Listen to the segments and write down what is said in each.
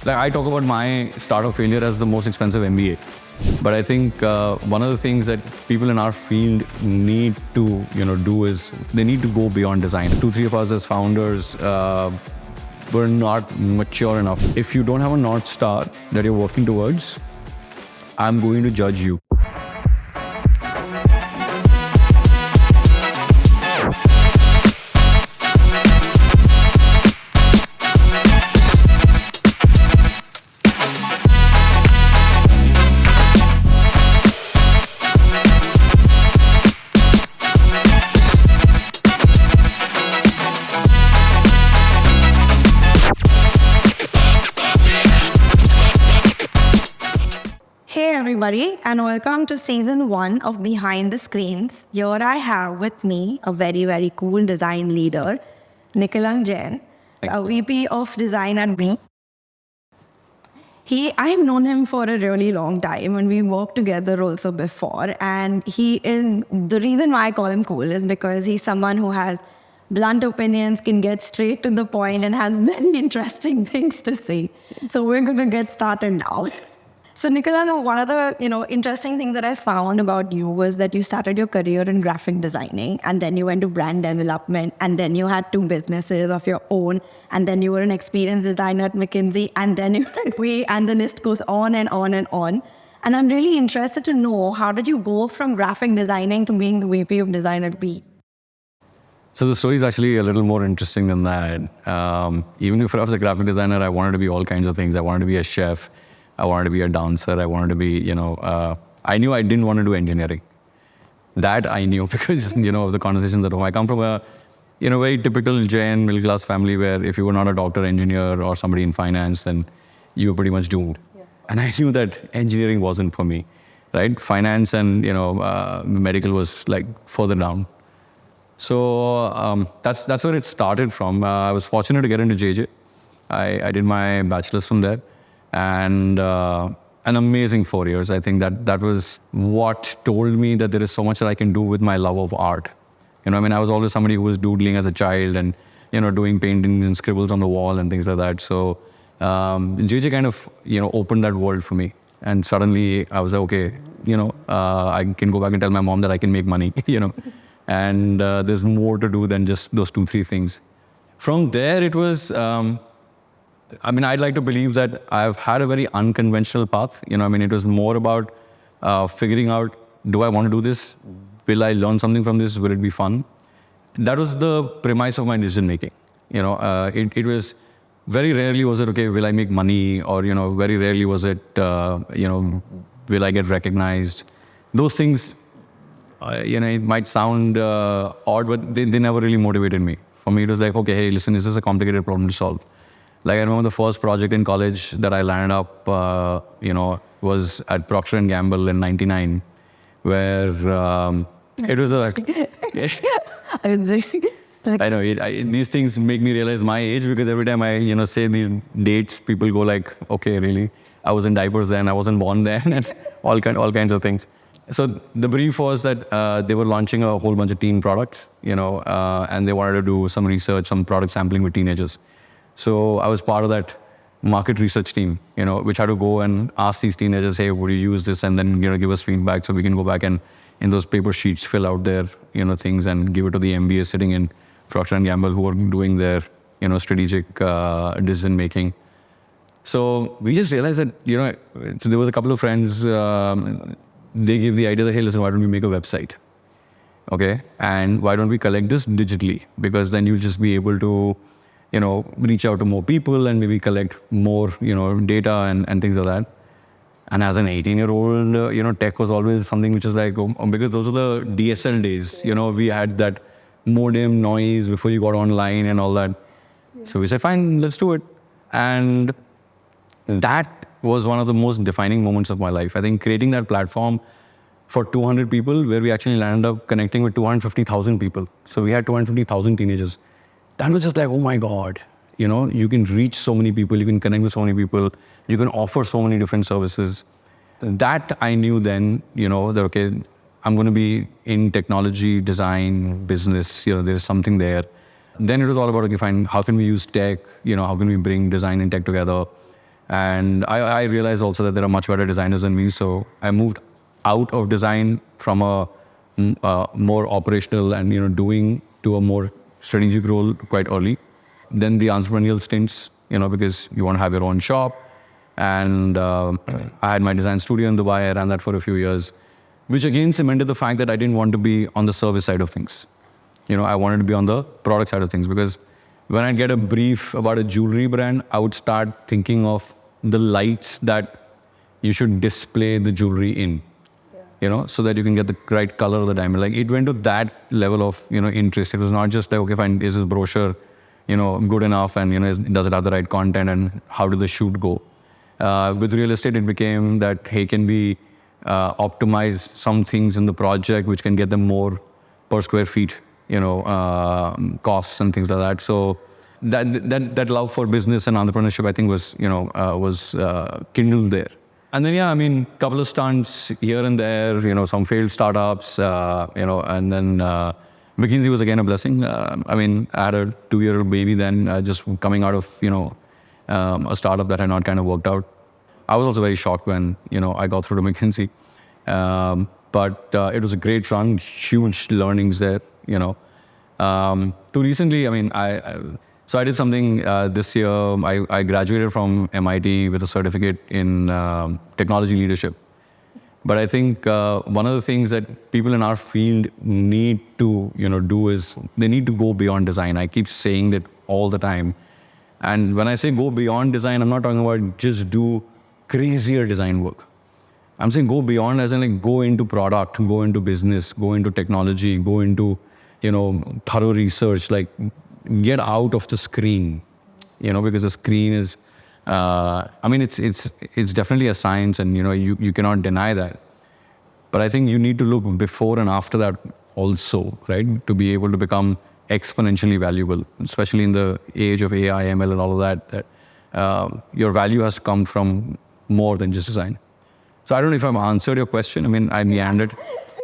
Like I talk about my startup failure as the most expensive MBA. But I think one of the things that people in our field need to, do is they need to go beyond design. 2-3 of us as founders were not mature enough. If you don't have a North Star that you're working towards, I'm going to judge you. Hey everybody, and welcome to season 1 of Behind the Screens. Here I have with me a very, very cool design leader, Nikalank, a VP of design at me. I've known him for a really long time, and we worked together also before. And the reason why I call him cool is because he's someone who has blunt opinions, can get straight to the point, and has very interesting things to say. So we're going to get started now. So Nikalank, one of the interesting things that I found about you was that you started your career in graphic designing, and then you went to brand development, and then you had 2 businesses of your own, and then you were an experienced designer at McKinsey, and then you went way, and the list goes on and on and on. And I'm really interested to know, how did you go from graphic designing to being the VP of design at B? So the story is actually a little more interesting than that. Even if I was a graphic designer, I wanted to be all kinds of things. I wanted to be a chef. I wanted to be a dancer. I wanted to be, I knew I didn't want to do engineering. That I knew because, of the conversations at home. I come from a, very typical Jain middle-class family where if you were not a doctor, engineer, or somebody in finance, then you were pretty much doomed. Yeah. And I knew that engineering wasn't for me, right? Finance and, medical was like further down. So that's where it started from. I was fortunate to get into JJ. I did my bachelor's from there. And an amazing 4 years. I think that was what told me that there is so much that I can do with my love of art. I was always somebody who was doodling as a child and, doing paintings and scribbles on the wall and things like that. So JJ kind of, opened that world for me. And suddenly I was like, okay, I can go back and tell my mom that I can make money, and there's more to do than just those 2-3 things. From there, it was... I'd like to believe that I've had a very unconventional path. It was more about figuring out, do I want to do this? Will I learn something from this? Will it be fun? That was the premise of my decision making. It was very rarely was it, okay, will I make money? Or, very rarely was it, will I get recognized? Those things, it might sound odd, but they never really motivated me. For me, it was like, okay, hey, listen, this is a complicated problem to solve. Like I remember the first project in college that I landed up, was at Procter & Gamble in '99, where it was I know, these things make me realize my age because every time I, say these dates, people go like, okay, really? I was in diapers then, I wasn't born then, and all kinds of things. So the brief was that they were launching a whole bunch of teen products, and they wanted to do some research, some product sampling with teenagers. So I was part of that market research team, which had to go and ask these teenagers, hey, would you use this? And then, give us feedback so we can go back and in those paper sheets, fill out their, things and give it to the MBA sitting in Procter & Gamble who are doing their, strategic decision making. So we just realized that, so there was a couple of friends, they gave the idea that, hey, listen, why don't we make a website? Okay. And why don't we collect this digitally? Because then you'll just be able to, reach out to more people and maybe collect more, data and things like that. And as an 18-year-old, tech was always something which was like, because those are the DSL days, we had that modem noise before you got online and all that. Yeah. So we said, fine, let's do it. And that was one of the most defining moments of my life. I think creating that platform for 200 people where we actually landed up connecting with 250,000 people. So we had 250,000 teenagers. That was just like, oh my God, you can reach so many people, you can connect with so many people, you can offer so many different services. That I knew then, that, okay, I'm going to be in technology, design, business, there's something there. Then it was all about, okay, fine, how can we use tech, how can we bring design and tech together? And I realized also that there are much better designers than me. So I moved out of design from a more operational and, doing to a more strategic role quite early. Then the entrepreneurial stints, because you want to have your own shop. And I had my design studio in Dubai. I ran that for a few years, which again cemented the fact that I didn't want to be on the service side of things. I wanted to be on the product side of things, because when I get a brief about a jewelry brand, I would start thinking of the lights that you should display the jewelry in, so that you can get the right color of the diamond. Like, it went to that level of, interest. It was not just like, okay, fine, is this brochure, good enough, and, does it have the right content, and how did the shoot go? With real estate, it became that, hey, can we optimize some things in the project which can get them more per square feet, costs and things like that. So that love for business and entrepreneurship, I think, was kindled there. And then, couple of stunts here and there, some failed startups, and then McKinsey was again a blessing. I had a 2-year-old baby then, just coming out of, a startup that had not kind of worked out. I was also very shocked when, I got through to McKinsey. But it was a great run, huge learnings there, To recently, so I did something this year. I graduated from MIT with a certificate in technology leadership. But I think one of the things that people in our field need to, do is they need to go beyond design. I keep saying that all the time. And when I say go beyond design, I'm not talking about just do crazier design work. I'm saying go beyond, as in like go into product, go into business, go into technology, go into, thorough research, like get out of the screen, because the screen is, it's definitely a science, and, you cannot deny that. But I think you need to look before and after that also, right? To be able to become exponentially valuable, especially in the age of AI, ML and all of that your value has to come from more than just design. So I don't know if I've answered your question. I meandered,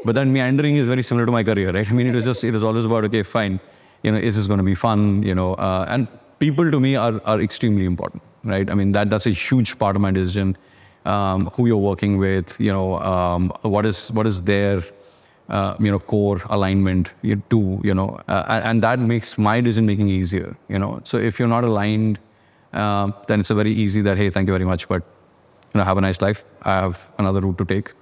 but that meandering is very similar to my career, right? It was always about, okay, fine, is this going to be fun, and people to me are extremely important, right? That's a huge part of my decision, who you're working with, what is their, core alignment to, and that makes my decision making easier, So if you're not aligned, then it's a very easy that, hey, thank you very much, but have a nice life. I have another route to take.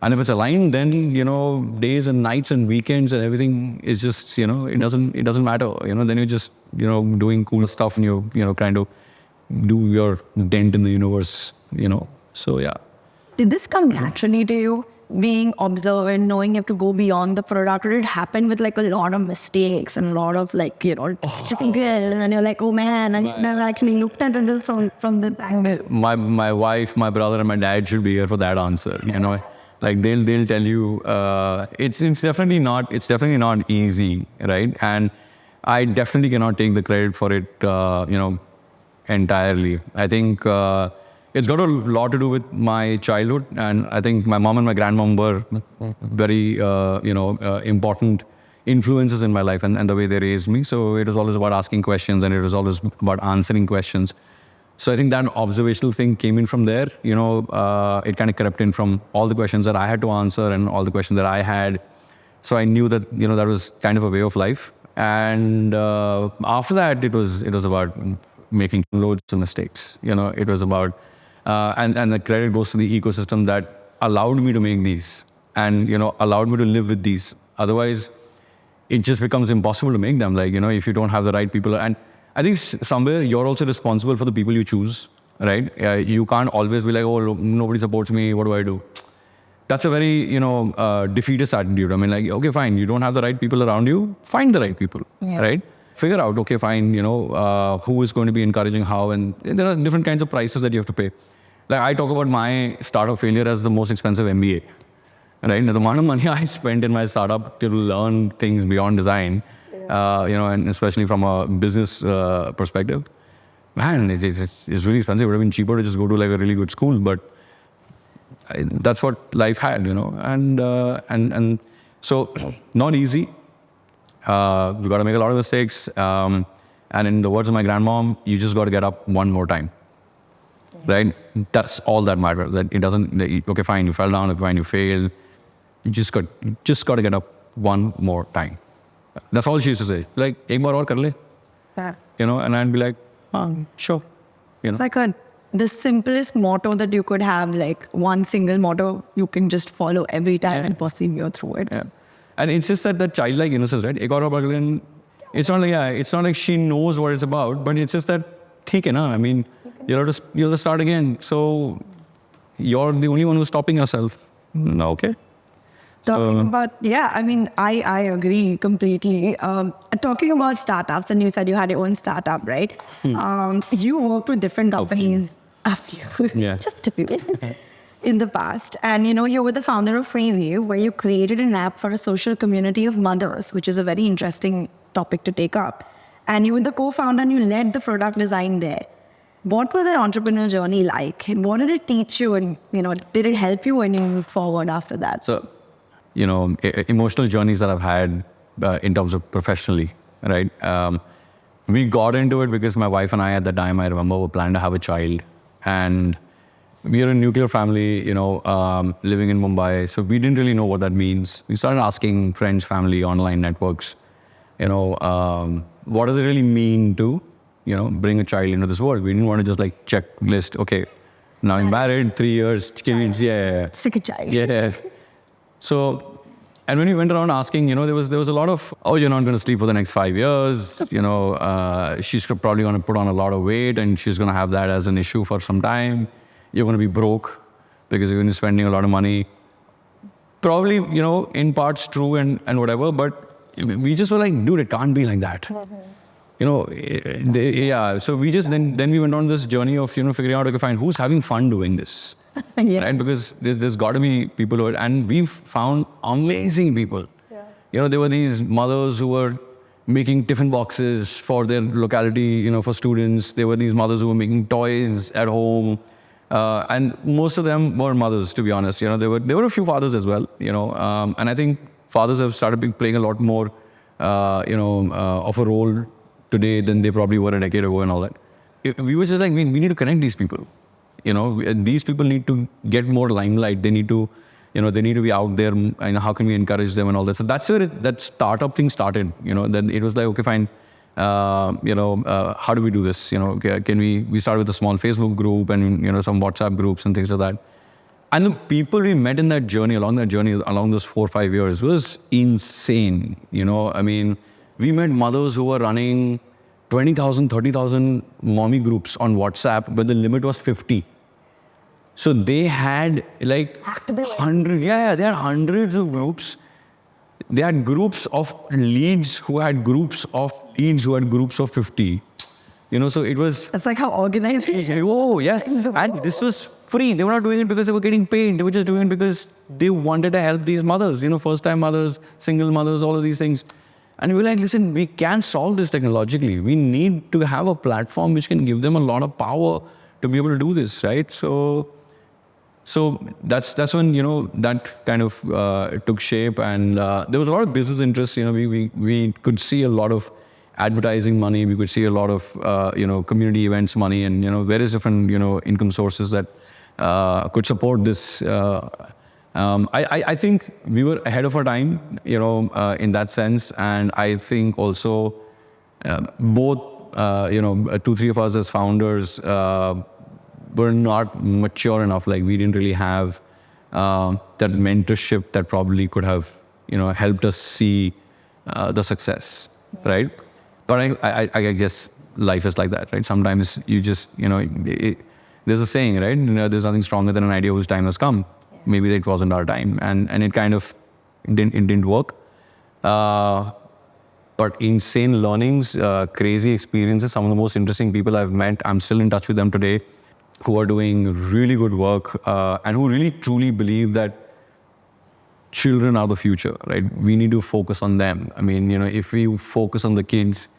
And if it's aligned, then, days and nights and weekends and everything is just, it doesn't matter. Then you're just, doing cool stuff, and you're trying to do your dent in the universe, So, yeah. Did this come naturally to you, being observant, knowing you have to go beyond the product? Or did it happen with like a lot of mistakes and a lot of like, struggle, and you're like, oh man, I never actually looked at this from this angle? My wife, my brother, and my dad should be here for that answer. Like they'll tell you, it's definitely not easy, right? And I definitely cannot take the credit for it, entirely. I think it's got a lot to do with my childhood, and I think my mom and my grandmom were very, important influences in my life and the way they raised me. So it was always about asking questions, and it was always about answering questions. So I think that observational thing came in from there. It kind of crept in from all the questions that I had to answer and all the questions that I had. So I knew that, that was kind of a way of life. And after that, it was about making loads of mistakes. It was about, and the credit goes to the ecosystem that allowed me to make these and, allowed me to live with these. Otherwise, it just becomes impossible to make them. Like, if you don't have the right people. And I think somewhere you're also responsible for the people you choose, right? You can't always be like, oh, nobody supports me. What do I do? That's a very, defeatist attitude. Okay, fine. You don't have the right people around you. Find the right people, right? Figure out, okay, fine, who is going to be encouraging how. And there are different kinds of prices that you have to pay. Like I talk about my startup failure as the most expensive MBA, right? The amount of money I spent in my startup to learn things beyond design, and especially from a business perspective, man, it's really expensive. It would have been cheaper to just go to like a really good school, but that's what life had, and so not easy. You got to make a lot of mistakes, and in the words of my grandmom, you just got to get up one more time. right? That's all that matters. That it doesn't, okay, fine, you fell down, okay, fine, you failed. You just got to get up one more time. That's all she used to say. Like, ek baar aur kar le. Yeah. And I'd be like, sure. It's like the simplest motto that you could have, like one single motto you can just follow every time and persevere through it. Yeah. And it's just that childlike innocence, right? Ek aur baar kar le. It's not like she knows what it's about, but it's just that, theek hai na? I mean, you'll have to start again. So you're the only one who's stopping yourself. No, okay. Talking about, I mean, I agree completely. Talking about startups, and you said you had your own startup, right? You worked with different companies, just a few, in the past. And, you were the founder of Freeview, where you created an app for a social community of mothers, which is a very interesting topic to take up. And you were the co-founder and you led the product design there. What was that entrepreneurial journey like? And what did it teach you? And, did it help you when you moved forward after that? So, emotional journeys that I've had in terms of professionally, right? We got into it because my wife and I at the time, I remember, were planning to have a child. And we are a nuclear family, living in Mumbai. So we didn't really know what that means. We started asking friends, family, online networks, what does it really mean to, bring a child into this world? We didn't want to just like checklist, okay, now I'm married, 3 years, kids, Sick a child. Yeah. So, and when we went around asking, there was a lot of, you're not going to sleep for the next 5 years. She's probably going to put on a lot of weight and she's going to have that as an issue for some time. You're going to be broke because you're going to be spending a lot of money. Probably, in parts true and whatever, but we just were like, dude, it can't be like that. So we just, then we went on this journey of, figuring out, okay, fine, who's having fun doing this? Right? Because there's got to be people who are, and we've found amazing people. There were these mothers who were making tiffin boxes for their locality, for students. There were these mothers who were making toys at home. And most of them were mothers, to be honest. There were a few fathers as well, and I think fathers have started playing a lot more, of a role today than they probably were a decade ago and all that. We were just like, we need to connect these people. These people need to get more limelight. They need to, they need to be out there. And how can we encourage them and all that? So that's where that startup thing started. Then it was like, okay, fine. How do we do this? Can we started with a small Facebook group and some WhatsApp groups and things like that. And the people we met in that journey, along those 4 or 5 years, was insane. I mean, we met mothers who were running 20,000, 30,000 mommy groups on WhatsApp, but the limit was 50. So they had like 100, they had hundreds of groups. They had groups of leads who had groups of leads who had groups of 50. So it was... That's like how organized it is. Oh, yes. And this was free. They were not doing it because they were getting paid. They were just doing it because they wanted to help these mothers, first-time mothers, single mothers, all of these things. And we were like, listen, we can't solve this technologically. We need to have a platform which can give them a lot of power to be able to do this, right? So that's when, that kind of took shape. And there was a lot of business interest. We could see a lot of advertising money. We could see a lot of, community events money and, various different, income sources that could support this. I think we were ahead of our time, in that sense. And I think also both, 2-3 of us as founders were not mature enough. Like we didn't really have that mentorship that probably could have, helped us see the success, right? But I guess life is like that, right? Sometimes you just, there's a saying, right? There's nothing stronger than an idea whose time has come. Maybe it wasn't our time, and it kind of didn't work. But insane learnings, crazy experiences. Some of the most interesting people I've met, I'm still in touch with them today, who are doing really good work and who really truly believe that children are the future, right? We need to focus on them. I mean, if we focus on the kids,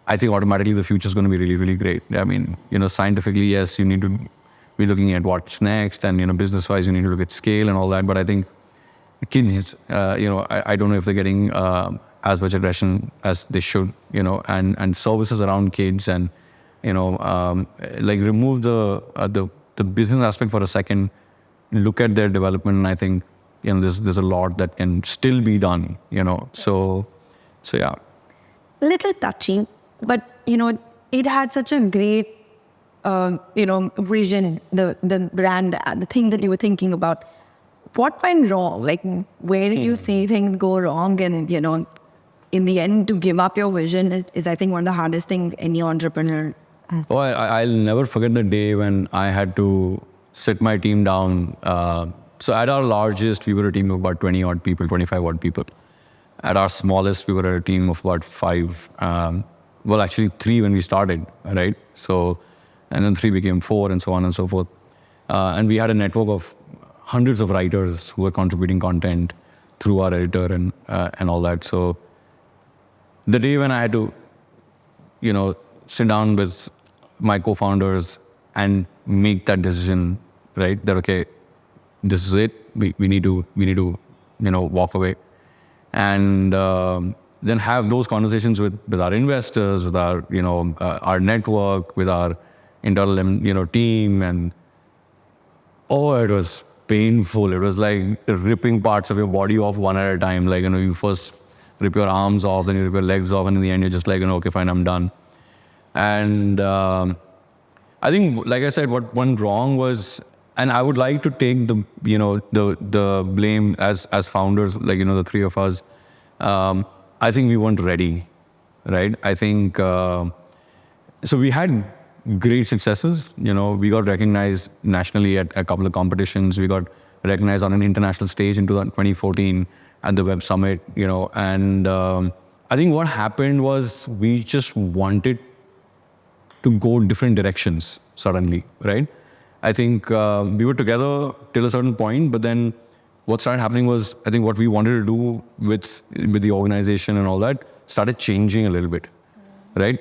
I think automatically the future is going to be really, really great. I mean, scientifically, yes, you need to be looking at what's next, and business-wise, you need to look at scale and all that. But I think kids, I don't know if they're getting as much aggression as they should, and services around kids and like remove the business aspect for a second, look at their development, and I think there's a lot that can still be done. So yeah. Little touchy, but it had such a great vision, the brand, the thing that you were thinking about. What went wrong? Like, where did you see things go wrong? And in the end, to give up your vision is I think one of the hardest things any entrepreneur has. Oh, I'll never forget the day when I had to sit my team down. So at our largest, we were a team of about 20 odd people, 25 odd people. At our smallest, we were a team of about 5. Well, actually 3 when we started, right? So, and then 3 became 4 and so on and so forth. And we had a network of hundreds of writers who were contributing content through our editor and all that. So the day when I had to, sit down with my co-founders and make that decision, right? That, okay, this is it. We need to, walk away. And then have those conversations with our investors, with our, our network, with our internal, team. And, it was painful. It was like ripping parts of your body off one at a time. Like, you first rip your arms off, then you rip your legs off, and in the end, you're just like, okay, fine, I'm done. And I think, like I said, what went wrong was, and I would like to take the, the blame as founders, like, the 3 of us. I think we weren't ready, right? I think, so we had great successes. We got recognized nationally at a couple of competitions. We got recognized on an international stage in 2014 at the Web Summit, and I think what happened was we just wanted to go different directions suddenly, right? I think we were together till a certain point, but then what started happening was, I think what we wanted to do with the organization and all that started changing a little bit, right?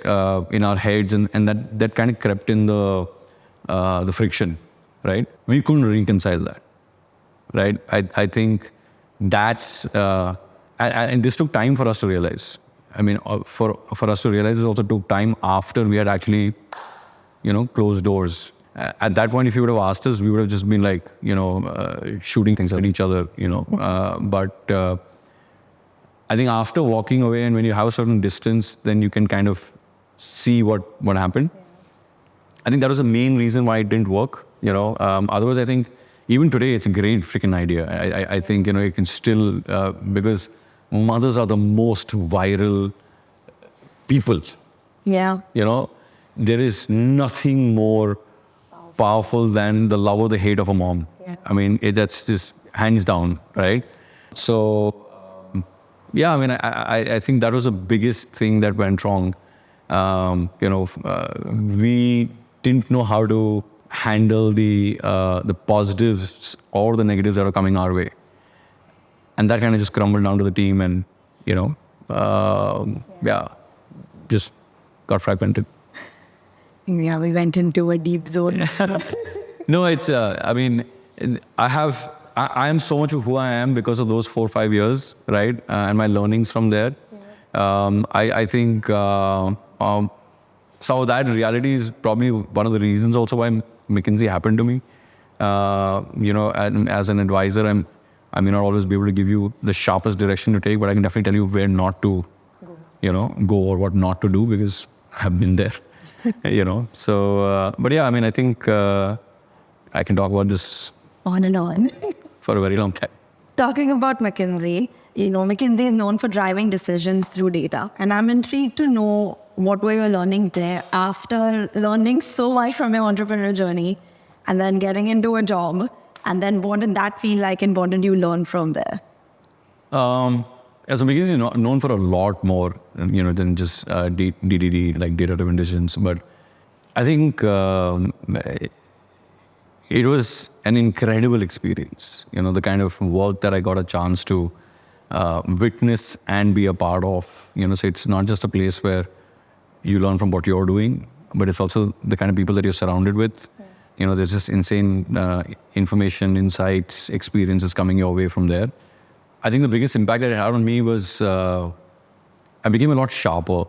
In our heads, and that kind of crept in the friction, right? We couldn't reconcile that, right? I think that's, and this took time for us to realize. I mean, for us to realize, it also took time after we had actually, closed doors. At that point, if you would have asked us, we would have just been like, shooting things at each other, But I think after walking away, and when you have a certain distance, then you can kind of see what happened. I think that was the main reason why it didn't work, Otherwise, I think even today, it's a great freaking idea. I think, it can still, because mothers are the most viral people. Yeah. There is nothing more powerful than the love or the hate of a mom. Yeah. I mean, that's just hands down, right? So, yeah, I mean, I think that was the biggest thing that went wrong. We didn't know how to handle the positives or the negatives that are coming our way. And that kind of just crumbled down to the team, and, just got fragmented. Yeah, we went into a deep zone. No, it's, I mean, I am so much of who I am because of those 4 or 5 years, right? And my learnings from there. Yeah. I think some of that reality is probably one of the reasons also why McKinsey happened to me. And as an advisor, I may not always be able to give you the sharpest direction to take, but I can definitely tell you where not to, go or what not to do, because I've been there. So, but yeah, I mean, I think I can talk about this On and on. for a very long time. Talking about McKinsey, McKinsey is known for driving decisions through data. And I'm intrigued to know what were your learnings there after learning so much from your entrepreneurial journey and then getting into a job. And then what did that feel like, and what did you learn from there? So McKinsey is known for a lot more, than just DDD, like data-driven decisions. But I think it was an incredible experience. The kind of work that I got a chance to witness and be a part of. So it's not just a place where you learn from what you're doing, but it's also the kind of people that you're surrounded with. Yeah. There's just insane information, insights, experiences coming your way from there. I think the biggest impact that it had on me was I became a lot sharper,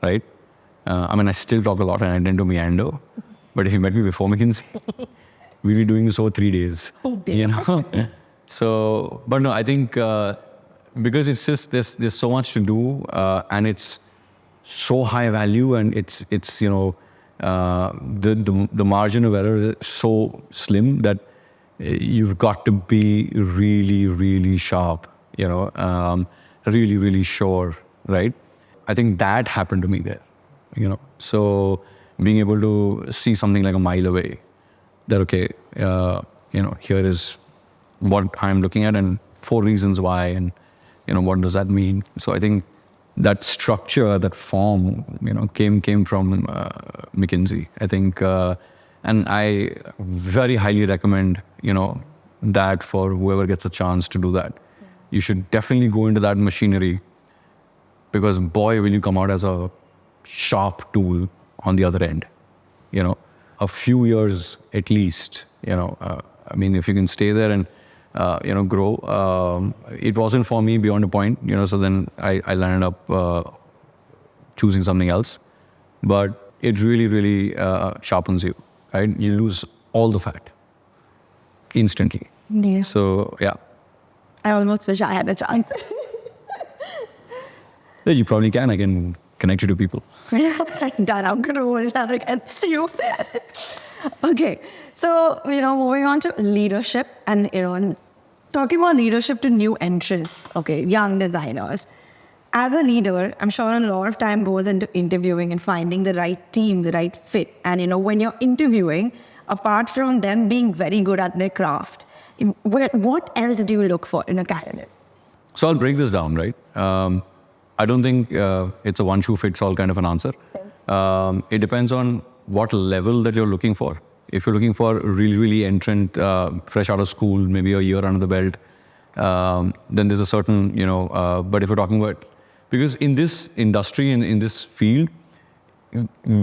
right? I mean, I still talk a lot and I tend to meander. But if you met me before McKinsey, we'll be doing this over 3 days. Oh, dear. You know? So, but no, I think because it's just, there's so much to do and it's so high value and it's the margin of error is so slim that you've got to be really, really sharp, really, really sure, right? I think that happened to me there, So being able to see something like a mile away, that, okay, here is what I'm looking at and 4 reasons why, and, what does that mean? So I think that structure, that form, came from McKinsey. I think, and I very highly recommend, that for whoever gets a chance to do that. You should definitely go into that machinery because boy, will you come out as a sharp tool on the other end. A few years at least, I mean, if you can stay there and, grow. It wasn't for me beyond a point, so then I landed up choosing something else. But it really, really sharpens you, right? You lose all the fat instantly. Yeah. So, yeah. I almost wish I had a chance. Yeah, you probably can. I can connect you to people. Done. I'm going to hold that against you. Okay. So, moving on to leadership and, and talking about leadership to new entrants, okay, young designers. As a leader, I'm sure a lot of time goes into interviewing and finding the right team, the right fit. And, when you're interviewing, apart from them being very good at their craft, what else do you look for in a candidate? So I'll break this down, right? I don't think it's a one-shoe-fits-all kind of an answer. It depends on what level that you're looking for. If you're looking for really, really entrant, fresh out of school, maybe a year under the belt, then there's a certain, but if you're talking about, because in this industry and in this field,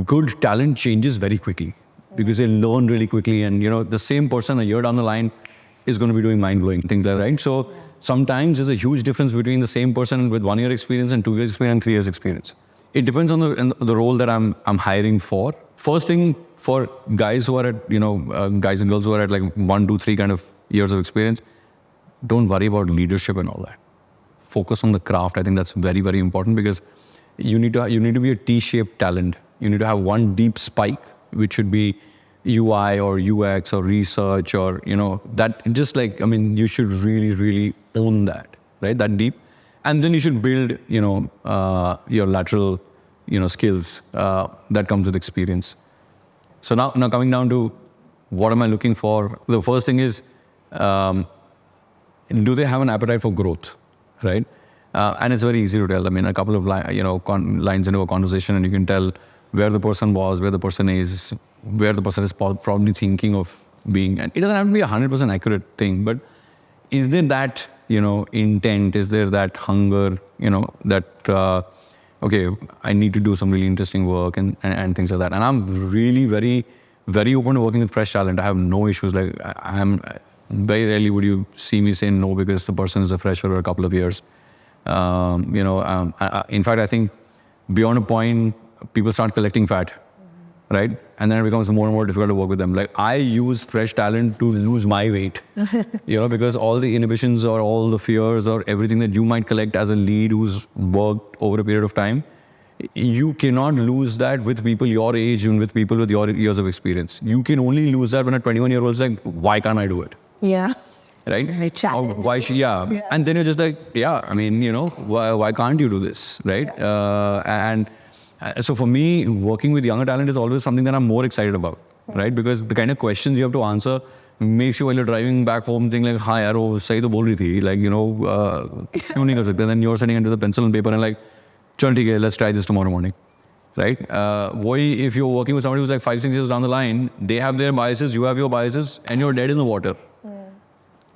good talent changes very quickly because they learn really quickly. And, the same person a year down the line is going to be doing mind-blowing things like that, right? So sometimes there's a huge difference between the same person with 1 year experience and 2 years experience and 3 years experience. It depends on the role that I'm hiring for. First thing for guys who are at, guys and girls who are at like 1, 2, 3 kind of years of experience, don't worry about leadership and all that. Focus on the craft. I think that's very, very important because you need to be a T-shaped talent. You need to have one deep spike, which should be UI or UX or research or, that just like, I mean, you should really, really own that, right? That deep. And then you should build, your lateral, skills that comes with experience. So now coming down to what am I looking for? The first thing is, do they have an appetite for growth, right? And it's very easy to tell. I mean, a couple of lines into a conversation and you can tell where the person was, where the person is, where the person is probably thinking of being. And it doesn't have to be 100% accurate thing, but is there that, intent? Is there that hunger, that, okay, I need to do some really interesting work and things like that. And I'm really very, very open to working with fresh talent. I have no issues. Like I'm very rarely would you see me say no because the person is a fresher or a couple of years. In fact, I think beyond a point, people start collecting fat, right? And then it becomes more and more difficult to work with them. Like I use fresh talent to lose my weight, because all the inhibitions or all the fears or everything that you might collect as a lead who's worked over a period of time, you cannot lose that with people your age and with people with your years of experience. You can only lose that when a 21-year-old is like, why can't I do it? Yeah. Right? Right. Or why should, yeah. And then you're just like, yeah, I mean, why can't you do this, right? So for me, working with younger talent is always something that I'm more excited about, right? Because the kind of questions you have to answer makes you while you're driving back home think like, हाँ यार वो सही तो बोल रही थी, like क्यों नहीं कर सकते? Then you're sitting into the pencil and paper and like, चल ठीक है, let's try this tomorrow morning, right? If you're working with somebody who's like 5, 6 years down the line, they have their biases, you have your biases, and you're dead in the water.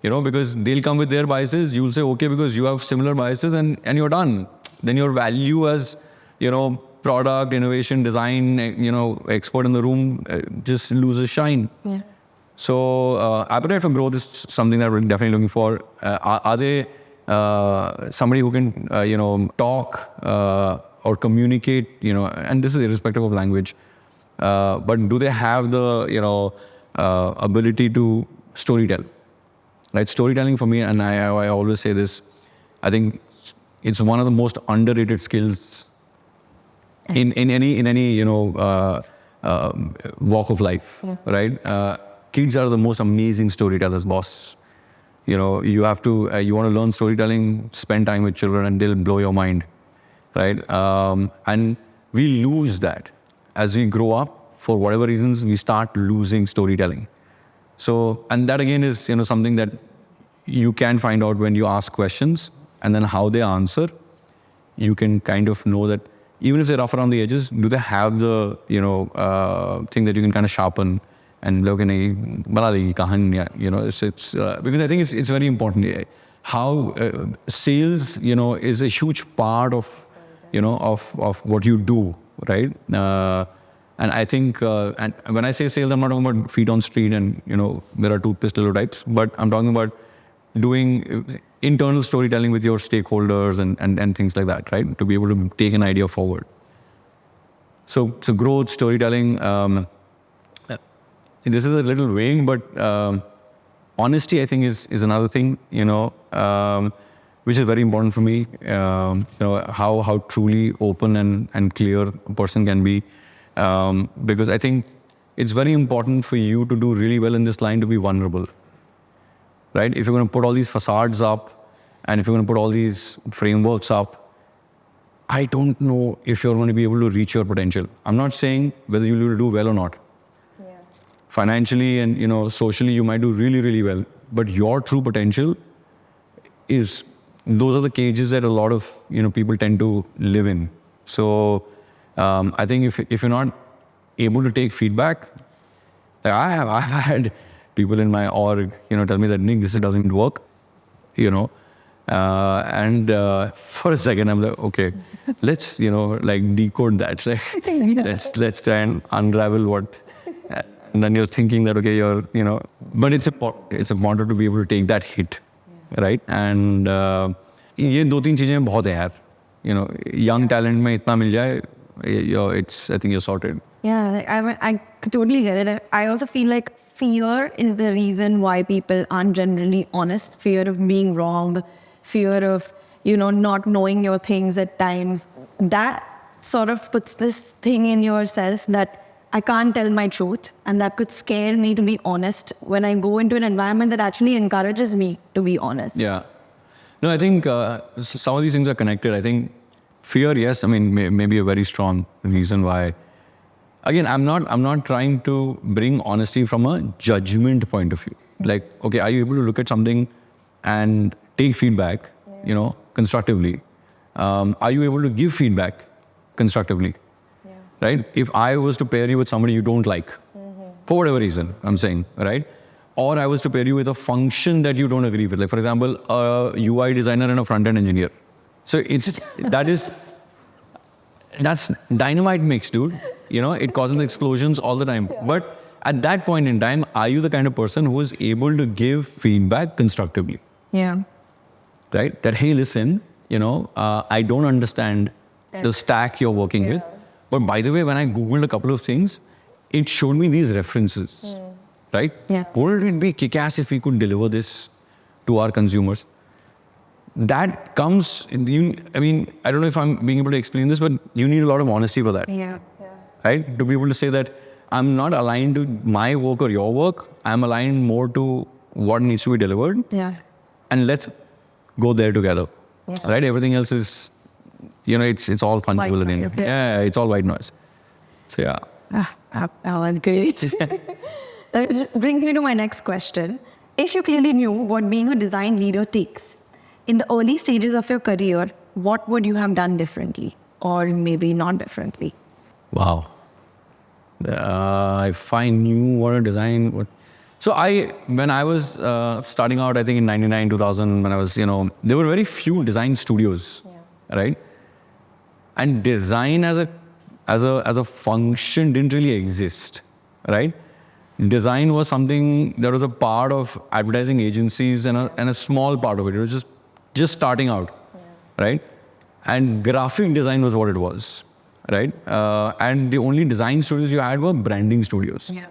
Because they'll come with their biases, you'll say okay because you have similar biases, and you're done. Then your value as product, innovation, design, expert in the room just loses shine. Yeah. So appetite for growth is something that we're definitely looking for. Are they somebody who can, talk or communicate, and this is irrespective of language, but do they have the, ability to storytell? Right? Storytelling for me, and I always say this, I think it's one of the most underrated skills in any walk of life, right? Kids are the most amazing storytellers, boss. You have to, you want to learn storytelling, spend time with children and they'll blow your mind, right? And we lose that. As we grow up, for whatever reasons, we start losing storytelling. So, and that again is, something that you can find out when you ask questions, and then how they answer, you can kind of know that even if they're rough around the edges, do they have the, thing that you can kind of sharpen and look in it's because I think it's very important how sales, is a huge part of, of what you do, right? And I think, and when I say sales, I'm not talking about feet on street and, there are toothpaste types, but I'm talking about doing internal storytelling with your stakeholders and things like that, right? To be able to take an idea forward. So growth, storytelling, this is a little vague, but honesty, I think, is another thing, which is very important for me. How truly open and clear a person can be. Because I think it's very important for you to do really well in this line to be vulnerable, right? If you're going to put all these facades up and if you're going to put all these frameworks up, I don't know if you're going to be able to reach your potential. I'm not saying whether you will do well or not. Yeah. Financially and, socially, you might do really, really well. But your true potential is, those are the cages that a lot of, people tend to live in. So, I think if you're not able to take feedback, I've had people in my org, tell me that, Nick, this doesn't work, and for a second I'm like, okay, let's, decode that. Like, let's try and unravel what, and then you're thinking that, okay, but it's important to be able to take that hit, right? And ये दो तीन चीजें बहुत है यार, young talent में इतना मिल जाए, I think you're sorted. Yeah, I totally get it. I also feel like fear is the reason why people aren't generally honest. Fear of being wrong, fear of, not knowing your things at times. That sort of puts this thing in yourself that I can't tell my truth, and that could scare me to be honest when I go into an environment that actually encourages me to be honest. Yeah. No, I think some of these things are connected. I think fear, yes, I mean, maybe a very strong reason why. Again, I'm not trying to bring honesty from a judgment point of view. Like, okay, are you able to look at something and take feedback, constructively? Are you able to give feedback constructively? Yeah. Right? If I was to pair you with somebody you don't like, for whatever reason, I'm saying, right? Or I was to pair you with a function that you don't agree with, like for example, a UI designer and a front-end engineer. So that's dynamite mix, dude. It causes explosions all the time. Yeah. But at that point in time, are you the kind of person who is able to give feedback constructively? Yeah. Right? That, hey, listen, I don't understand the stack you're working with. But by the way, when I Googled a couple of things, it showed me these references. Right? Yeah. Wouldn't it be kick-ass if we could deliver this to our consumers? That comes, I don't know if I'm being able to explain this, but you need a lot of honesty for that. Yeah. Right? To be able to say that I'm not aligned to my work or your work. I'm aligned more to what needs to be delivered. Yeah. And let's go there together. Yeah. Right? Everything else is, it's all fungible in India. Yeah, it's all white noise. So yeah. That was great. That brings me to my next question. If you clearly knew what being a design leader takes, in the early stages of your career, what would you have done differently? Or maybe not differently? Wow. If I knew what a design... So when I was starting out, I think in 99, 2000, when I was, there were very few design studios, right? And design as a function didn't really exist, right? Design was something that was a part of advertising agencies and a small part of it. It was just starting out, right? And graphic design was what it was, right? And the only design studios you had were branding studios. Yeah.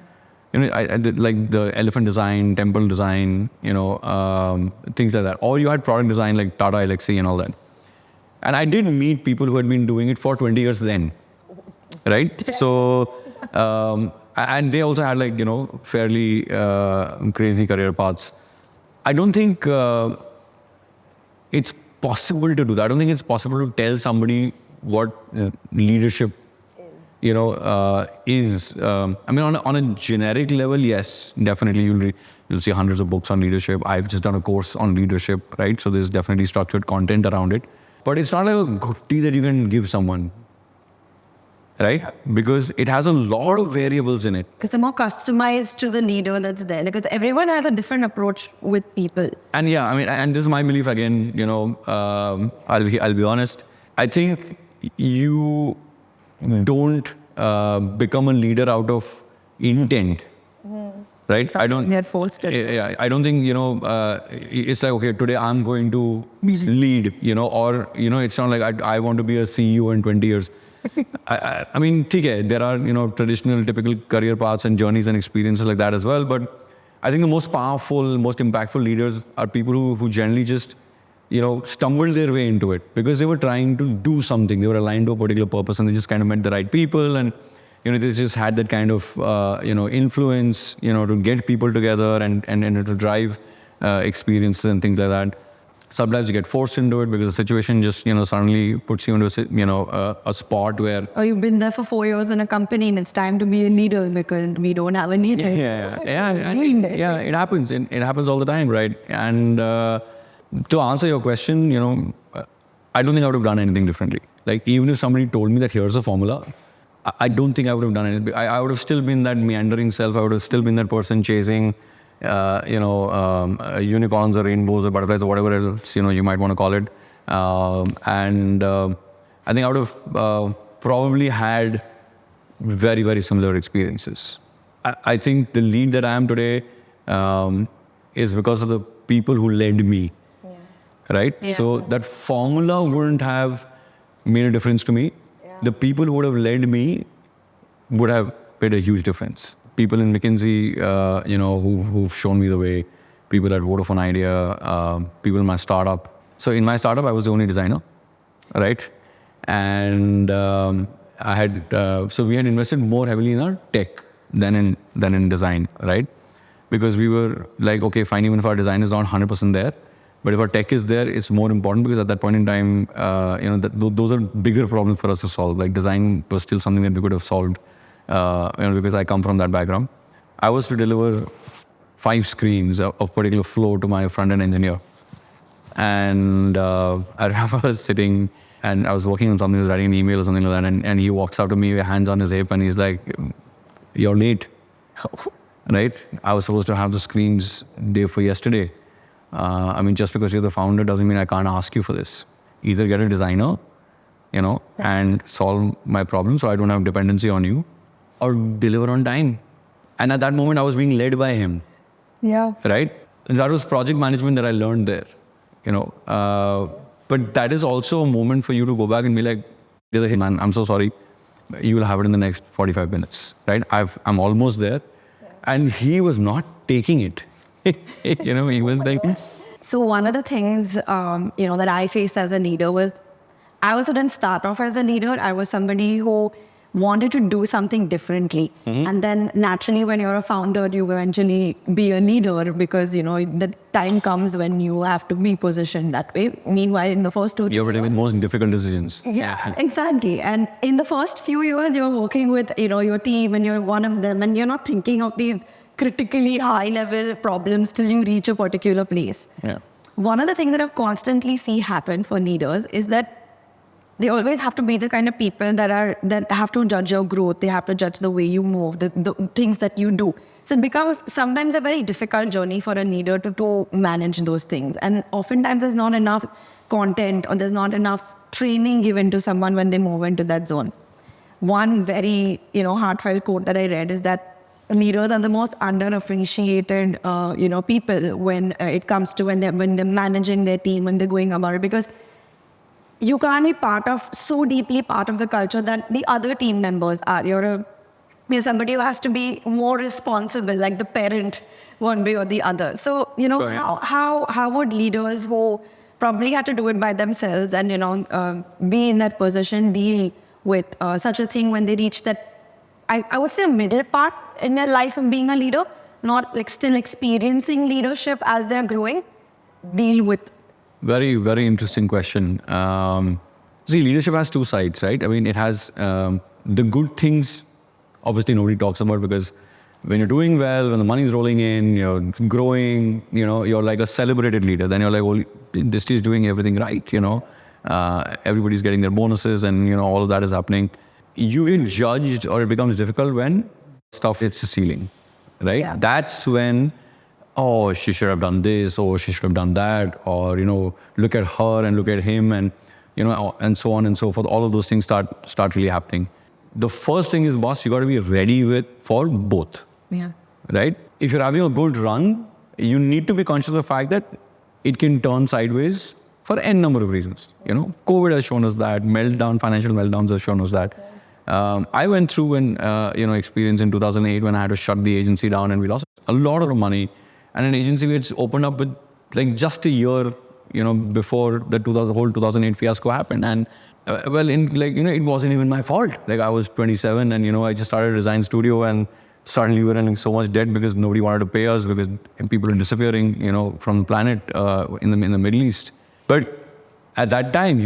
I did like the elephant design, temple design, things like that. Or you had product design like Tata Elxsi and all that. And I did meet people who had been doing it for 20 years then, right? So, and they also had like, fairly crazy career paths. I don't think it's possible to do that. I don't think it's possible to tell somebody what leadership is. I mean, on a generic level, yes, definitely you'll see hundreds of books on leadership. I've just done a course on leadership, right? So there's definitely structured content around it. But it's not like a goatee that you can give someone, right? Because it has a lot of variables in it. It's more customized to the leader that's there, because everyone has a different approach with people. And yeah, I mean, and this is my belief again, I'll be honest. I think you don't become a leader out of intent, right? I don't. They're forced to. Yeah, I don't think it's like, okay, today I'm going to lead, or it's not like I want to be a CEO in 20 years. I mean, okay, there are traditional, typical career paths and journeys and experiences like that as well. But I think the most powerful, most impactful leaders are people who generally just stumbled their way into it because they were trying to do something. They were aligned to a particular purpose, and they just kind of met the right people, and they just had that kind of influence, to get people together and to drive experiences and things like that. Sometimes you get forced into it because the situation just suddenly puts you into a spot where You've been there for 4 years in a company and it's time to be a leader because we don't have a leader. Yeah, it happens. It happens all the time, right? And to answer your question, I don't think I would have done anything differently. Like, even if somebody told me that here's a formula, I don't think I would have done anything. I would have still been that meandering self. I would have still been that person chasing unicorns or rainbows or butterflies or whatever else you might want to call it, and I think I would have probably had very, very similar experiences. I think the lead that I am today is because of the people who led me, right? Yeah. So that formula wouldn't have made a difference to me. Yeah. The people who would have led me would have made a huge difference. People in McKinsey, who've shown me the way, people at Vodafone Idea, people in my startup. So in my startup, I was the only designer, right? And so we had invested more heavily in our tech than in design, right? Because we were like, okay, fine, even if our design is not 100% there, but if our tech is there, it's more important because at that point in time, those are bigger problems for us to solve. Like, design was still something that we could have solved. Because I come from that background. I was to deliver 5 screens of particular flow to my front-end engineer. And I remember I was sitting and I was working on something, I was writing an email or something like that, and he walks up to me with hands on his hip and he's like, "You're late." Right? I was supposed to have the screens day for yesterday. I mean, just because you're the founder doesn't mean I can't ask you for this. Either get a designer, and solve my problem so I don't have dependency on you, or deliver on time. And at that moment, I was being led by him. Yeah. Right? And that was project management that I learned there. But that is also a moment for you to go back and be like, "Hey man, I'm so sorry. You will have it in the next 45 minutes." Right? I'm almost there. Yeah. And he was not taking it. He was like... So one of the things, that I faced as a leader was, I also didn't start off as a leader. I was somebody who wanted to do something differently. Mm-hmm. And then naturally, when you're a founder, you eventually be a leader because, the time comes when you have to be positioned that way. Meanwhile, in the first 2 years... You're taking most difficult decisions. Yeah, exactly. And in the first few years, you're working with, your team and you're one of them and you're not thinking of these critically high-level problems till you reach a particular place. Yeah. One of the things that I constantly see happen for leaders is that they always have to be the kind of people that have to judge your growth. They have to judge the way you move, the things that you do. So it becomes sometimes a very difficult journey for a leader to manage those things. And oftentimes there's not enough content or there's not enough training given to someone when they move into that zone. One very, heartfelt quote that I read is that leaders are the most underappreciated, people when it comes to when they're managing their team, when they're going about it, because you can't be so deeply part of the culture that the other team members are. You're somebody who has to be more responsible, like the parent, one way or the other. So, Sure, yeah. how would leaders who probably had to do it by themselves and, be in that position deal with such a thing when they reach that, I would say, a middle part in their life of being a leader, not like still experiencing leadership as they're growing, deal with? Very, very interesting question. See, leadership has two sides, right? I mean, it has the good things, obviously nobody talks about, because when you're doing well, when the money's rolling in, you're growing, you're like a celebrated leader. Then you're like, oh, this is doing everything right, everybody's getting their bonuses and, all of that is happening. You get judged, or it becomes difficult when stuff hits the ceiling, right? Yeah. That's when, oh, she should have done this, or she should have done that, or, look at her and look at him, and, and so on and so forth. All of those things start really happening. The first thing is, boss, you got to be ready for both. Yeah. Right? If you're having a good run, you need to be conscious of the fact that it can turn sideways for n number of reasons. COVID has shown us that, financial meltdowns have shown us that. I went through an experience in 2008 when I had to shut the agency down, and we lost a lot of money. And an agency which opened up with like just a year, before the whole 2008 fiasco happened. And it wasn't even my fault. Like, I was 27 and, I just started Design Studio, and suddenly we were in so much debt because nobody wanted to pay us, because people are disappearing, from the planet in the Middle East. But at that time,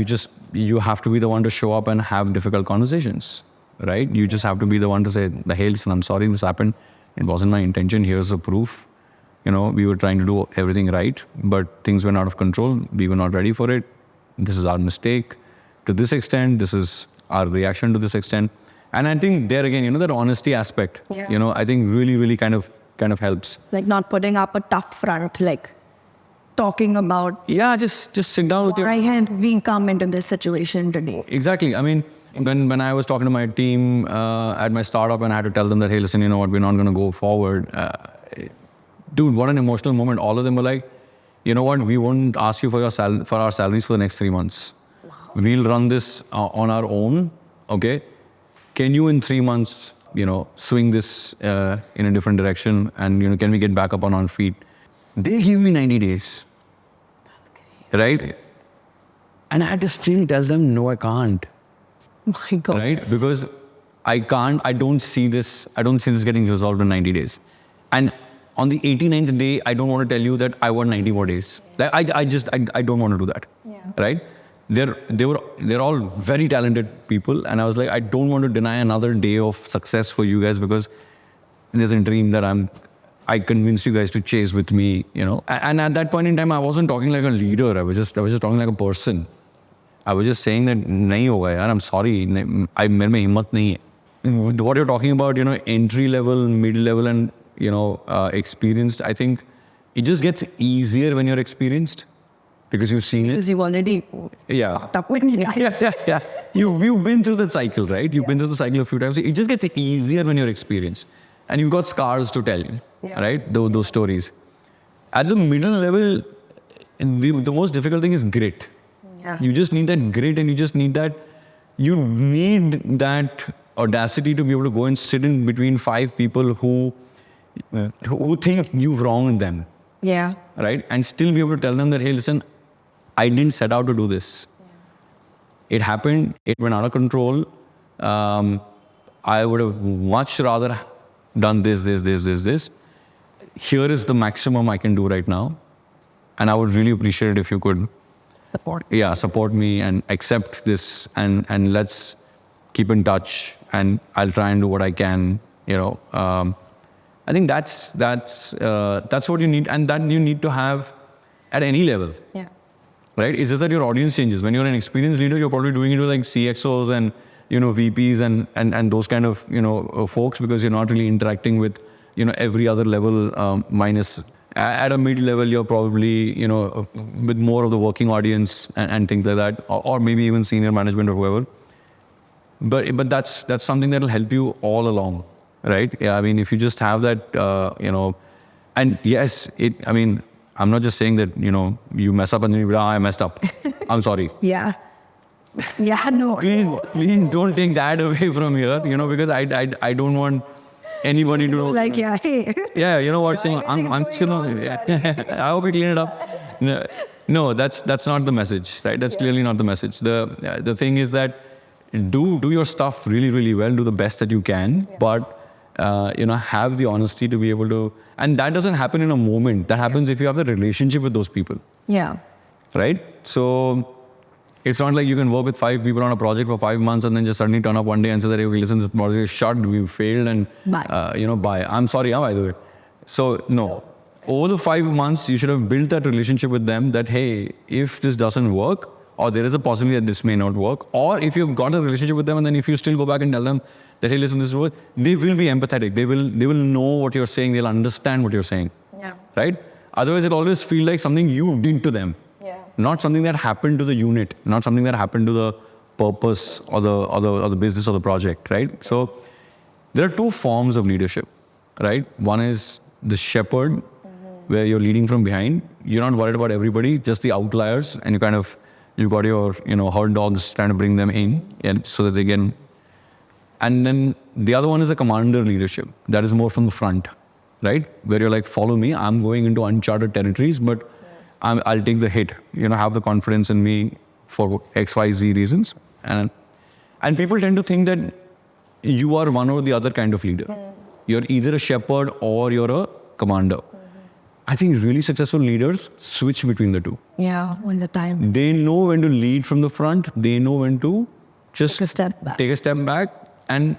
you have to be the one to show up and have difficult conversations, right? You just have to be the one to say, hey, listen, I'm sorry this happened. It wasn't my intention. Here's the proof. We were trying to do everything right, but things went out of control. We were not ready for it. This is our mistake to this extent. This is our reaction to this extent. And I think there again, that honesty aspect, I think really, really kind of helps. Like not putting up a tough front, like talking about, yeah, just sit down with why had we come into this situation today? Exactly. I mean, when I was talking to my team at my startup, and I had to tell them that, hey, listen, you know what, we're not going to go forward. Dude, what an emotional moment. All of them were like, you know what, we won't ask you for our salaries for the next 3 months. Wow. We'll run this on our own, okay? Can you in 3 months, swing this in a different direction, and, can we get back up on our feet? They give me 90 days. That's great. Right? And I had to still tell them, no, I can't. My God. Right? Because I don't see this getting resolved in 90 days. And on the 89th day, I don't want to tell you that I want 90 more days. Like, I don't want to do that. Yeah. Right? They're all very talented people, and I was like, I don't want to deny another day of success for you guys, because there's a dream that I convinced you guys to chase with me, And at that point in time, I wasn't talking like a leader. I was just talking like a person. I was just saying that nahi hoga yaar, I'm sorry, mere mein himmat nahi hai. What you're talking about, entry level, mid level, and experienced, I think it just gets easier when you're experienced, because you've seen it. Because you've already Yeah. You've been through that cycle, right? You've been through the cycle a few times. It just gets easier when you're experienced. And you've got scars to tell, right? Those stories. At the middle level, the most difficult thing is grit. Yeah. You just need that grit, and you need that audacity to be able to go and sit in between 5 people who think you've wronged them. Yeah. Right? And still be able to tell them that, hey, listen, I didn't set out to do this. Yeah. It happened. It went out of control. I would have much rather done this. Here is the maximum I can do right now. And I would really appreciate it if you could support me and accept this, and let's keep in touch, and I'll try and do what I can, I think that's what you need, and that you need to have at any level. Yeah. Right? It's just that your audience changes. When you're an experienced leader, you're probably doing it with like CXOs and VPs and those kind of folks, because you're not really interacting with every other level minus. At a mid level, you're probably with more of the working audience and things like that, or maybe even senior management or whoever. But that's something that'll help you all along. Right? Yeah, I mean, if you just have that, and yes, I'm not just saying that, you mess up and then you be like, I messed up. I'm sorry. Yeah. Yeah, no. Please don't take that away from here, because I don't want anybody to Like, yeah, hey. yeah, you know what? So everything's I'm going still on, I hope we clean it up. No, that's not the message, right? That's clearly not the message. The thing is that do your stuff really, really well. Do the best that you can, but have the honesty to be able to. And that doesn't happen in a moment. That happens if you have the relationship with those people, Yeah. right? So it's not like you can work with 5 people on a project for 5 months and then just suddenly turn up one day and say that, hey, listen, this project is shut, we failed, and Bye. bye. I'm sorry, by the way. So no, over the 5 months, you should have built that relationship with them that, hey, if this doesn't work, or there is a possibility that this may not work, or if you've got a relationship with them and then if you still go back and tell them that, hey, listen, this will work, they will be empathetic. They will know what you're saying. They'll understand what you're saying. Yeah. Right? Otherwise, it always feels like something you did to them. Yeah. Not something that happened to the unit, not something that happened to the purpose or the business or the project, right? So there are 2 forms of leadership, right? One is the shepherd, where you're leading from behind. You're not worried about everybody, just the outliers, and you've got your herd dogs trying to bring them in, and so that they can. And then the other one is a commander leadership. That is more from the front, right? Where you're like, follow me. I'm going into uncharted territories, but I'll take the hit. Have the confidence in me for X, Y, Z reasons. And people tend to think that you are one or the other kind of leader. You're either a shepherd or you're a commander. I think really successful leaders switch between the two. Yeah, all the time. They know when to lead from the front. They know when to just take a step back and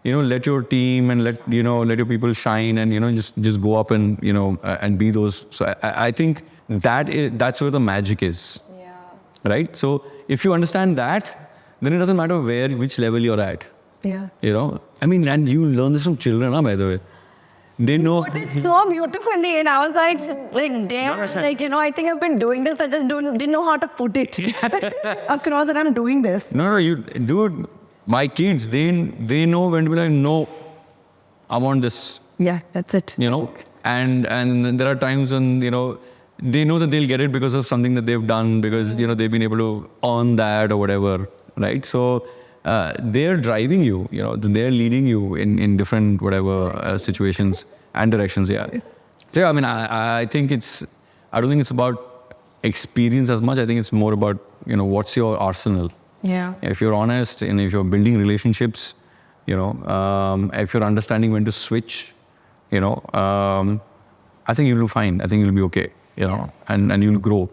let your team and let your people shine and just go up and and be those. So I think that's where the magic is. Yeah. Right? So if you understand that, then it doesn't matter which level you're at. Yeah. And you learn this from children, by the way. They know. But it's so beautifully, and I was like damn, I think I've been doing this. I just didn't know how to put it across that I'm doing this. No, dude, my kids, they know when to be like, no, I want this. Yeah, that's it. And there are times when, they know that they'll get it because of something that they've done, because, they've been able to earn that or whatever, right? So they're driving you, they're leading you in different whatever situations and directions, yeah. So, I think I don't think it's about experience as much. I think it's more about, what's your arsenal. Yeah. If you're honest and if you're building relationships, if you're understanding when to switch, I think you'll do fine. I think you'll be okay, and you'll grow,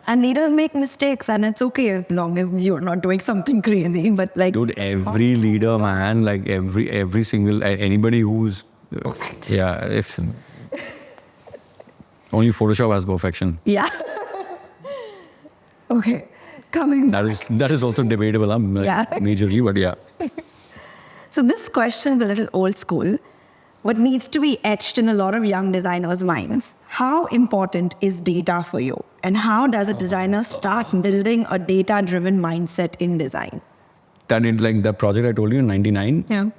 And leaders make mistakes, and it's okay as long as you're not doing something crazy. But dude, every leader, man, like every single anybody who's perfect. Yeah, if only Photoshop has perfection. Yeah. Okay. Coming. That is also debatable, majorly, but yeah. So this question is a little old school. What needs to be etched in a lot of young designers' minds? How important is data for you? And how does a designer start building a data-driven mindset in design? That project I told you in '99. Yeah.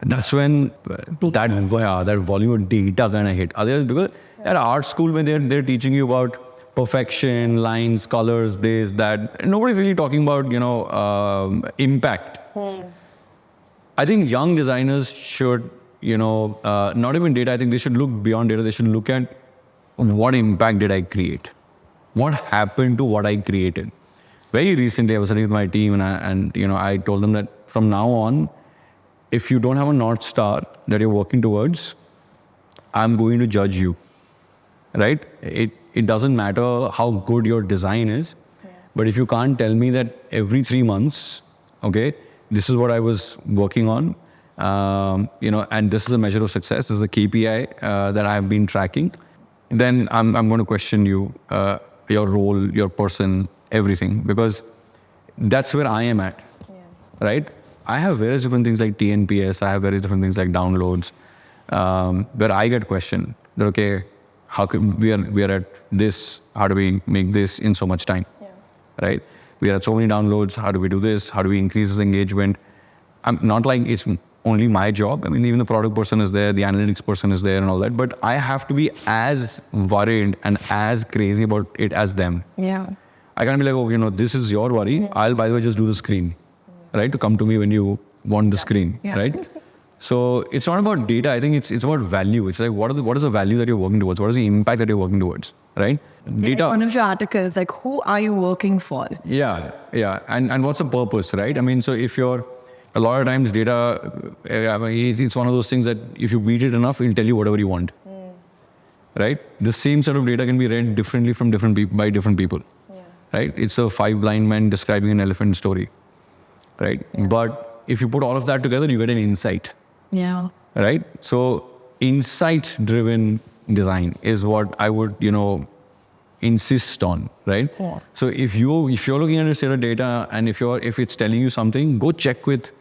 That's when that volume of data kind of hit. Because at art school, when they're teaching you about perfection, lines, colors, this, that, nobody's really talking about impact. I think young designers should, not even data. I think they should look beyond data. They should look at what impact did I create? What happened to what I created? Very recently, I was sitting with my team and I told them that from now on, if you don't have a North Star that you're working towards, I'm going to judge you, right? It doesn't matter how good your design is, but if you can't tell me that every 3 months, okay, this is what I was working on, and this is a measure of success, this is a KPI that I've been tracking, then I'm going to question you, your role, your person, everything, because that's where I am at, right? I have various different things like TNPS, I have various different things like downloads, where I get questioned that, okay, how can we are at this, how do we make this in so much time, right? We are at so many downloads, how do we do this, how do we increase this engagement? I'm not like it's only my job. I mean, even the product person is there, the analytics person is there and all that, but I have to be as worried and as crazy about it as them. Yeah. I can't be like, oh, this is your worry. I'll, by the way, just do the screen, right? To come to me when you want the screen, right? So it's not about data. I think it's about value. It's like, what is the value that you're working towards? What is the impact that you're working towards, right? Data. One of your articles, like, who are you working for? Yeah. And what's the purpose, right? I mean, so if you're, a lot of times data, it's one of those things that if you beat it enough, it'll tell you whatever you want, right? The same set of data can be read differently from by different people, right? It's a 5 blind men describing an elephant story, right? But if you put all of that together, you get an insight. Yeah. Right? So insight-driven design is what I would, insist on, right? Yeah. So if you're looking at a set of data and if it's telling you something, go check with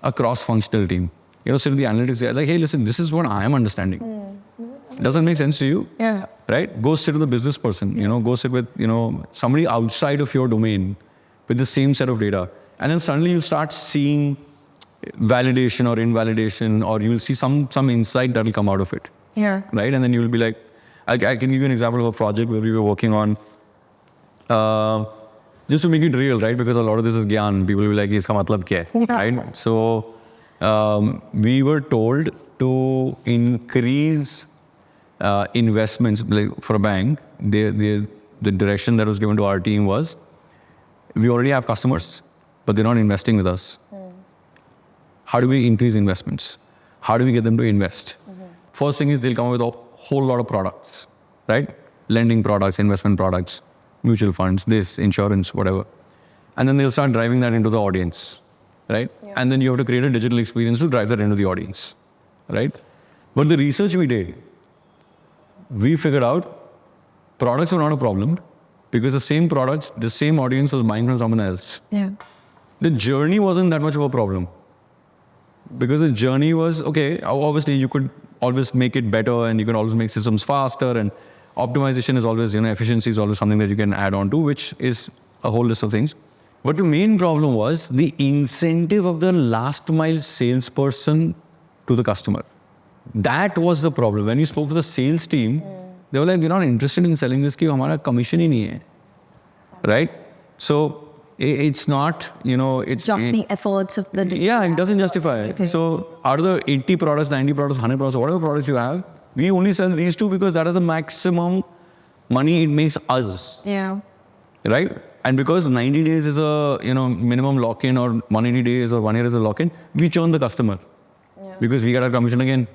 a cross-functional team. Sit with the analytics guy, like, hey, listen, this is what I am understanding. Does that make sense to you? Yeah. Right? Go sit with a business person, go sit with, somebody outside of your domain with the same set of data. And then suddenly you start seeing validation or invalidation, or you will see some insight that will come out of it. Yeah. Right? And then you will be like, I can give you an example of a project where we were working on, just to make it real, right? Because a lot of this is gyan. People will be like, iska matlab kya hai? Right? So we were told to increase investments, like for a bank. The direction that was given to our team was, we already have customers, but they're not investing with us. How do we increase investments? How do we get them to invest? First thing is they'll come up with a whole lot of products, right? Lending products, investment products, mutual funds, this, insurance, whatever. And then they'll start driving that into the audience, right? Yeah. And then you have to create a digital experience to drive that into the audience, right? But the research we did, we figured out products were not a problem because the same products, the same audience was buying from someone else. Yeah. The journey wasn't that much of a problem. Because the journey was, okay, obviously you could always make it better and you can always make systems faster, and optimization is always, efficiency is always something that you can add on to, which is a whole list of things. But the main problem was the incentive of the last mile salesperson to the customer. That was the problem. When you spoke to the sales team, they were like, we're not interested in selling this, because our commission hi nahi hai. Right? So it's not, it's... Jumping efforts of the... Yeah, it doesn't justify it. So out of the 80 products, 90 products, 100 products, whatever products you have, we only sell these 2 because that is the maximum money it makes us. Yeah. Right? And because 90 days is a, minimum lock-in, or 180 days or 1 year is a lock-in, we churn the customer. Yeah. Because we get our commission again.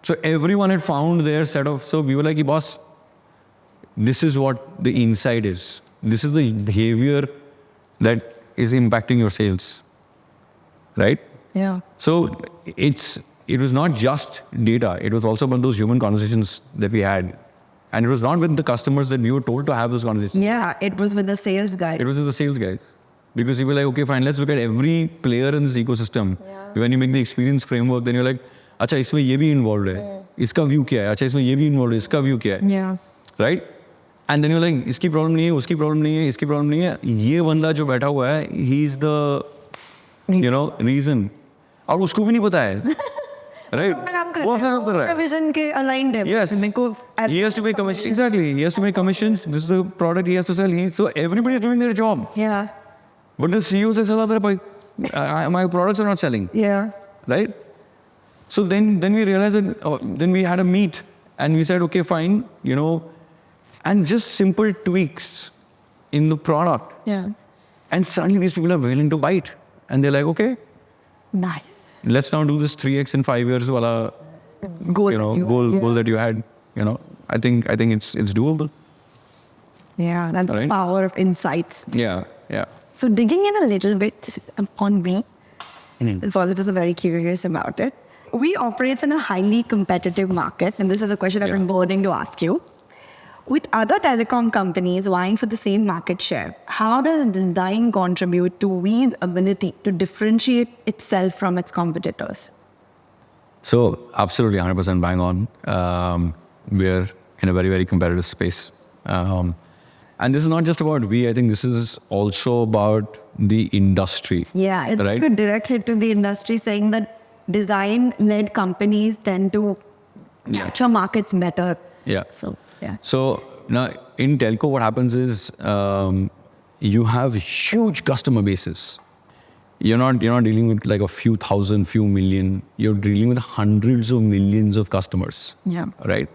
So everyone had found their set of... So we were like, boss, this is what the insight is. This is the behavior that is impacting your sales, right? Yeah. So it was not just data. It was also about those human conversations that we had. And it was not with the customers that we were told to have those conversations. Yeah, it was with the sales guys. It was with the sales guys. Because you were like, okay, fine, let's look at every player in this ecosystem. Yeah. When you make the experience framework, then you're like, acha, isme ye bhi involved hai. Iska view kya hai? Acha, isme ye bhi involved hai. Iska view kya hai? Yeah. Right? And then you're like, iski problem nahi hai, uski problem nahi hai, iski problem nahi hai. Ye banda jo baitha hua hai, he's the, reason. और उसको भी नहीं पता है. Right? वो काम कर रहा है. Vision के aligned है. Yes. He has to make commissions. Exactly. He has to make commissions. This is the product he has to sell. So everybody is doing their job. Yeah. But the CEO says, my products are not selling. Yeah. Right? So then we realized that, then we had a meet and we said, okay, fine, and just simple tweaks in the product. Yeah. And suddenly these people are willing to bite. And they're like, okay. Nice. Let's now do this 3x in 5 years wala, goal that you had. I think it's doable. Yeah, that's the power of insights. Yeah. So digging in a little bit on me, since all of us are very curious about it. We operate in a highly competitive market, and this is a question I've been burning to ask you. With other telecom companies vying for the same market share, how does design contribute to Vi's ability to differentiate itself from its competitors? So absolutely 100% bang on. We're in a very, very competitive space. And this is not just about we, I think this is also about the industry. Yeah, it's a good direct hit to the industry, saying that design-led companies tend to capture markets better. Yeah. So, yeah. So now in telco, what happens is you have huge customer bases. You're not dealing with like a few thousand, few million. You're dealing with hundreds of millions of customers. Yeah. Right?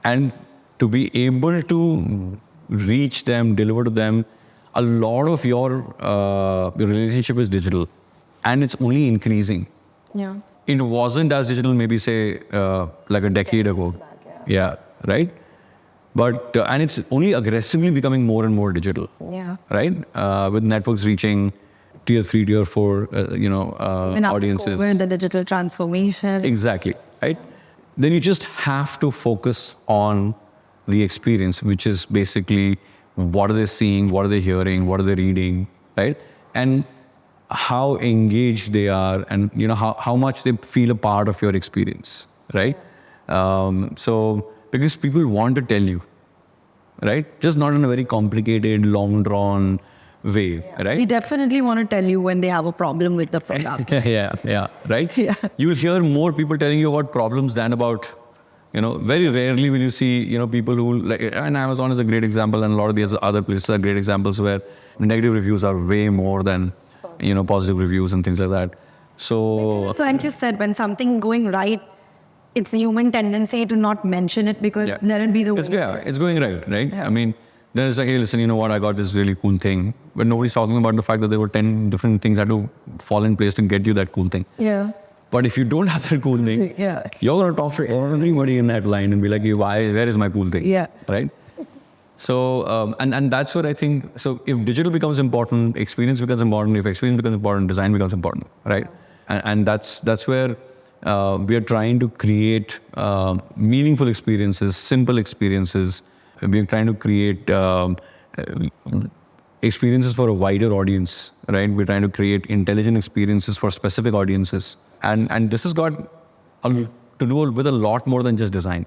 And to be able to reach them, deliver to them, a lot of your relationship is digital, and it's only increasing. Yeah. It wasn't as digital, maybe say like a decade ago. Yeah, right. But and it's only aggressively becoming more and more digital. Yeah. Right. With networks reaching tier 3, tier 4, And after audiences. COVID, the digital transformation. Exactly. Right. Then you just have to focus on the experience, which is basically what are they seeing, what are they hearing, what are they reading, right? And how engaged they are, and how much they feel a part of your experience, right? So because people want to tell you, right? Just not in a very complicated, long drawn way, right? They definitely want to tell you when they have a problem with the product. Yeah, right? Yeah. You'll hear more people telling you about problems than about, very rarely will you see, people who, like, and Amazon is a great example, and a lot of these other places are great examples where negative reviews are way more than, positive reviews and things like that. So Like you said, when something's going right, it's the human tendency to not mention it because let it be the way. it's going right? Yeah. I mean, then it's like, hey, listen, you know what, I got this really cool thing. But nobody's talking about the fact that there were 10 different things that had to fall in place to get you that cool thing. Yeah. But if you don't have that cool thing, you're going to talk to everybody in that line and be like, where is my cool thing? Yeah. Right? So, and that's what I think. So if digital becomes important, experience becomes important. If experience becomes important, design becomes important, right? And that's where we are trying to create meaningful experiences, simple experiences. We are trying to create experiences for a wider audience, right? We're trying to create intelligent experiences for specific audiences. And this has got to do with a lot more than just design.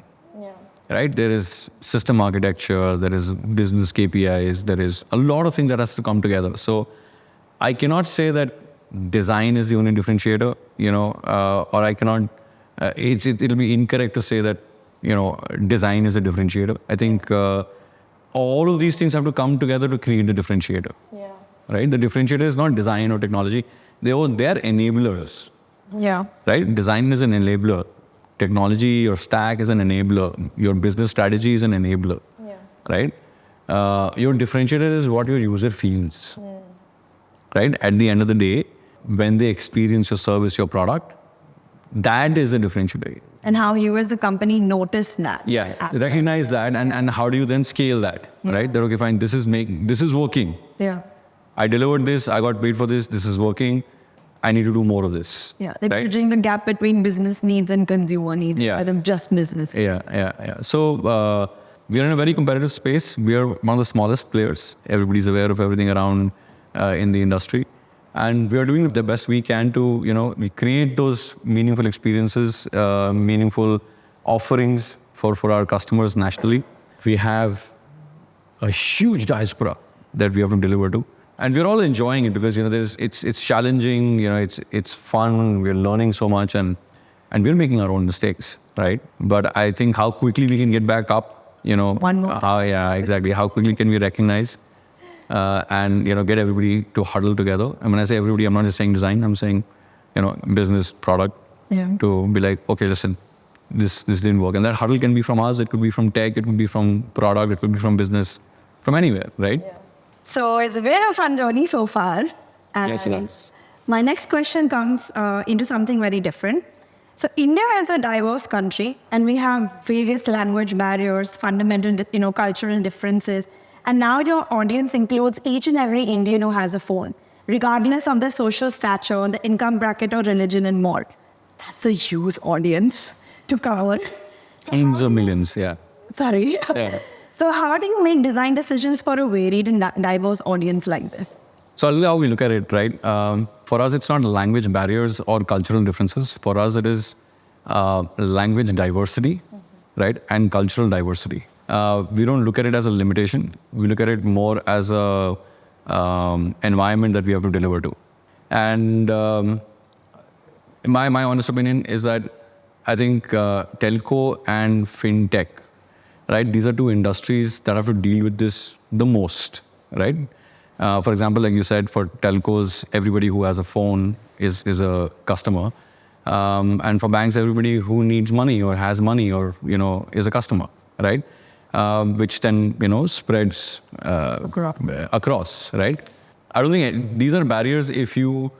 Right? There is system architecture, there is business KPIs, there is a lot of things that has to come together. So I cannot say that design is the only differentiator, or I cannot, it'll be incorrect to say that, design is a differentiator. I think all of these things have to come together to create the differentiator. Right? The differentiator is not design or technology. They're enablers. Yeah. Right? Design is an enabler. Technology or stack is an enabler. Your business strategy is an enabler. Right? Your differentiator is what your user feels. Right? At the end of the day, when they experience your service, your product, that is a differentiator. And how you as the company notice that. Yes, recognize that, and how do you then scale that? Right? That okay, fine. This is working. Yeah. I delivered this. I got paid for this. This is working. I need to do more of this. Yeah, they're bridging the gap between business needs and consumer needs instead of just business. Yeah. So we are in a very competitive space. We are one of the smallest players. Everybody's aware of everything around in the industry. And we are doing the best we can to, we create those meaningful experiences, meaningful offerings for our customers nationally. We have a huge diaspora that we have to deliver to. And we're all enjoying it because, it's challenging, it's fun, we're learning so much, and we're making our own mistakes, right? But I think how quickly we can get back up, One more. Exactly. How quickly can we recognize and, get everybody to huddle together? And when I say everybody, I'm not just saying design, I'm saying, business, product, to be like, okay, listen, this didn't work. And that huddle can be from us, it could be from tech, it could be from product, it could be from business, from anywhere, right? So it's been a fun journey so far. And Yes, it is. my next question comes into something very different. So India is a diverse country, and we have various language barriers, fundamental, cultural differences. And now your audience includes each and every Indian who has a phone, regardless of their social stature, the income bracket, or religion, and more. That's a huge audience to cover. Tens of millions, yeah. Sorry. Yeah. So how do you make design decisions for a varied and diverse audience like this? So I'll tell you how we look at it, right? For us, it's not language barriers or cultural differences. For us, it is language diversity, right? And cultural diversity. We don't look at it as a limitation. We look at it more as a environment that we have to deliver to. And my honest opinion is that I think telco and fintech, right? These are two industries that have to deal with this the most, right? For example, like you said, for telcos, everybody who has a phone is a customer. And for banks, everybody who needs money or has money or, is a customer, right? Which then, spreads across, right? I don't think these are barriers if you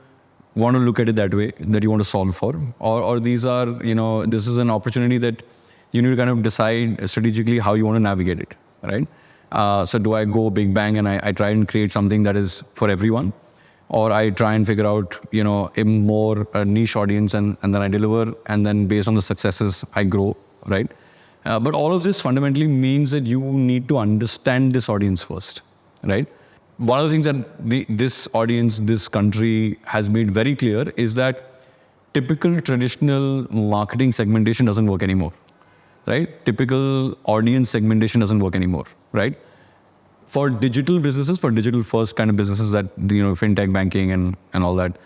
want to look at it that way, that you want to solve for. Or these are, this is an opportunity that you need to kind of decide strategically how you want to navigate it, right? So do I go big bang and I try and create something that is for everyone? Or I try and figure out, a more niche audience and then I deliver, and then based on the successes, I grow, right? But all of this fundamentally means that you need to understand this audience first, right? One of the things that this audience, this country has made very clear is that typical traditional marketing segmentation doesn't work anymore, right? Typical audience segmentation doesn't work anymore, right? For digital businesses, for digital first kind of businesses that, fintech, banking and all that,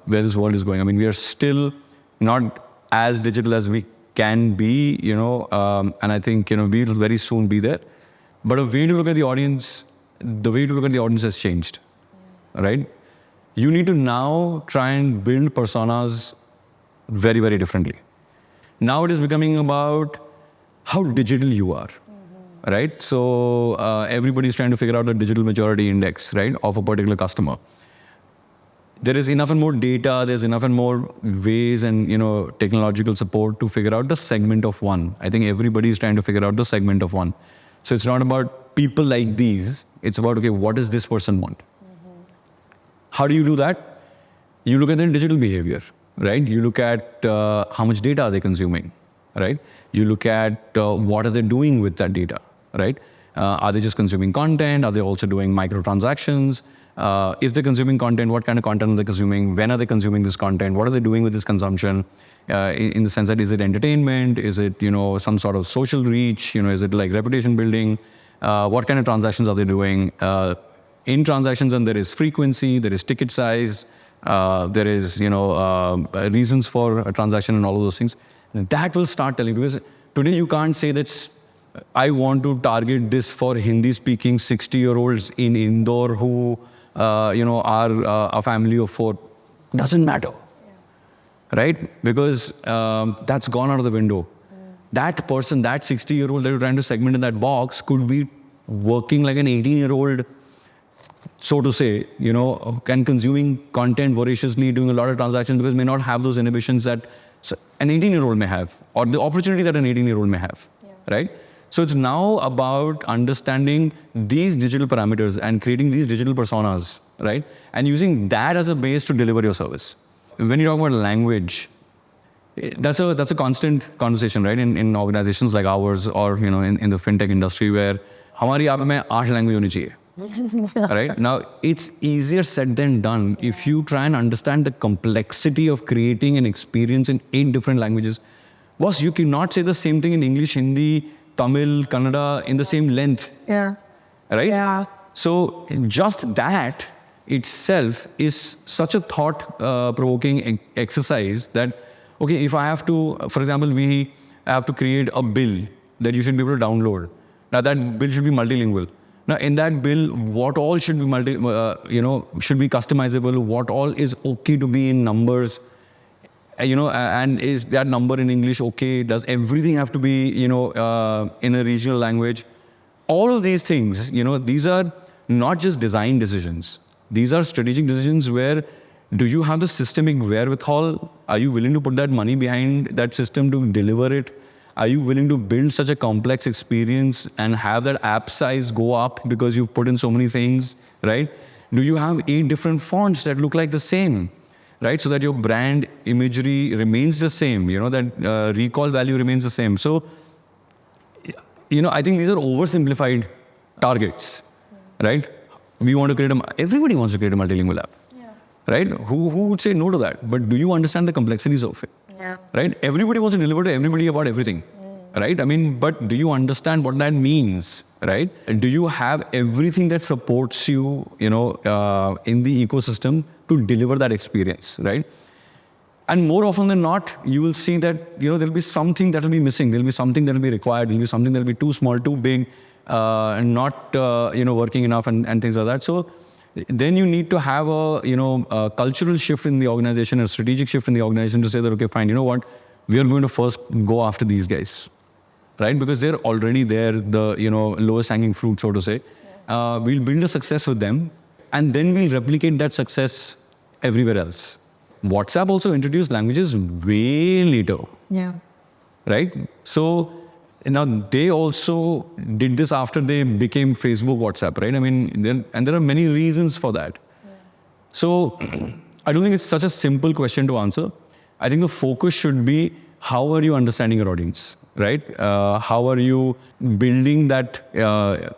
where this world is going. I mean, we are still not as digital as we can be, and I think, we will very soon be there. But the way to look at the audience has changed, right? You need to now try and build personas very, very differently. Now it is becoming about how digital you are. Right? So everybody's trying to figure out the digital maturity index, right, of a particular customer. There is enough and more data, there's enough and more ways and, technological support to figure out the segment of one. I think everybody is trying to figure out the segment of one. So it's not about people like these. It's about, okay, what does this person want? How do you do that? You look at their digital behavior, right? You look at how much data are they consuming, right? You look at what are they doing with that data, right? Are they just consuming content? Are they also doing microtransactions? If they're consuming content, what kind of content are they consuming? When are they consuming this content? What are they doing with this consumption? In the sense that, is it entertainment? Is it, some sort of social reach? Is it like reputation building? What kind of transactions are they doing? In transactions, and there is frequency, there is ticket size, there is, reasons for a transaction and all of those things. That will start telling, because today you can't say that I want to target this for Hindi-speaking 60-year-olds in Indore who, are a family of 4. Doesn't matter, right? Because that's gone out of the window. That person, that 60-year-old that you're trying to segment in that box could be working like an 18-year-old, so to say, and consuming content voraciously, doing a lot of transactions, because may not have those inhibitions that an 18-year-old may have, or the opportunity that an 18-year-old may have, right? So it's now about understanding these digital parameters and creating these digital personas, right? And using that as a base to deliver your service. When you talk about language, that's a constant conversation, right? In organizations like ours, or in the fintech industry, where हमारी आप में 8 language होनी चाहिए. Right? Now, it's easier said than done if you try and understand the complexity of creating an experience in 8 different languages. Boss, you cannot say the same thing in English, Hindi, Tamil, Kannada in the same length. Yeah. Right? Yeah. So just that itself is such a thought-provoking exercise that, okay, if I have to, for example, we have to create a bill that you should be able to download. Now that bill should be multilingual. Now, in that bill, what all should be should be customizable? What all is okay to be in numbers? And is that number in English okay? Does everything have to be, in a regional language? All of these things, these are not just design decisions. These are strategic decisions where, do you have the systemic wherewithal? Are you willing to put that money behind that system to deliver it? Are you willing to build such a complex experience and have that app size go up because you've put in so many things, right? Do you have 8 different fonts that look like the same, right? So that your brand imagery remains the same, that recall value remains the same. So, I think these are oversimplified targets, right? We want to create everybody wants to create a multilingual app, right? Who would say no to that? But do you understand the complexities of it? Yeah. Right? Everybody wants to deliver to everybody about everything, right? I mean, but do you understand what that means, right? Do you have everything that supports you, in the ecosystem to deliver that experience, right? And more often than not, you will see that, there'll be something that will be missing. There'll be something that will be required. There'll be something that will be too small, too big, and not, working enough and things like that. So then you need to have a cultural shift in the organization, a strategic shift in the organization to say that, okay, fine, you know what, we are going to first go after these guys, right? Because they're already there, the lowest hanging fruit, so to say. We'll build a success with them, and then we'll replicate that success everywhere else. WhatsApp also introduced languages way later. Yeah. Right? So now they also did this after they became Facebook, WhatsApp, right? I mean, there are many reasons for that. Yeah. So I don't think it's such a simple question to answer. I think the focus should be, how are you understanding your audience, right? How are you building that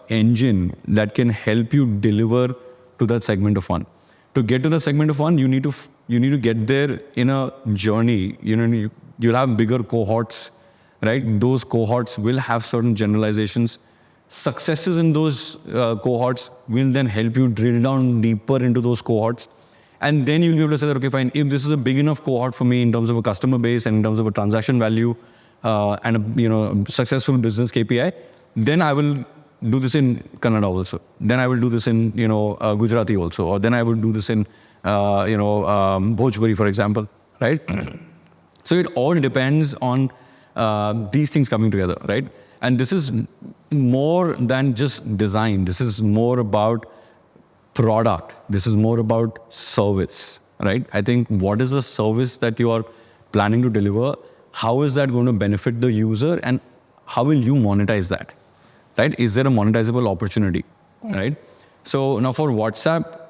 engine that can help you deliver to that segment of one? To get to the segment of one, you need to get there in a journey. You'll have bigger cohorts, right? Those cohorts will have certain generalizations. Successes in those cohorts will then help you drill down deeper into those cohorts. And then you'll be able to say that, okay, fine, if this is a big enough cohort for me in terms of a customer base and in terms of a transaction value and a successful business KPI, then I will do this in Kannada also. Then I will do this in Gujarati also, or then I will do this in Bhojpuri, for example, right? So it all depends on these things coming together, right? And this is more than just design. This is more about product. This is more about service, right? I think, what is the service that you are planning to deliver? How is that going to benefit the user, and how will you monetize that, right? Is there a monetizable opportunity, right? So now for WhatsApp,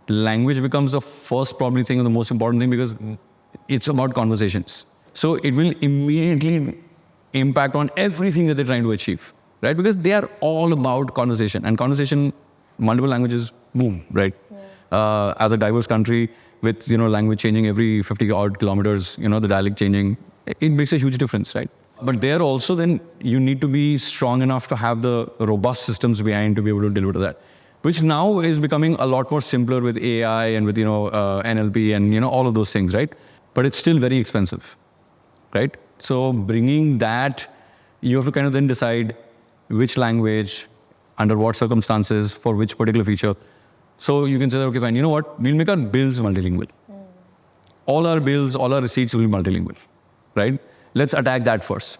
language becomes the first probably thing, and the most important thing, because it's about conversations. So it will immediately impact on everything that they're trying to achieve, right? Because they are all about conversation, and conversation, multiple languages, boom, right? Yeah. As a diverse country with, language changing every 50 odd kilometers, the dialect changing, it makes a huge difference, right? But there also then you need to be strong enough to have the robust systems behind to be able to deliver to that, which now is becoming a lot more simpler with AI and with, NLP and, all of those things, right? But it's still very expensive, right? So bringing that, you have to kind of then decide which language, under what circumstances, for which particular feature. So you can say, okay, fine, you know what? We'll make our bills multilingual. All our bills, all our receipts will be multilingual, right? Let's attack that first,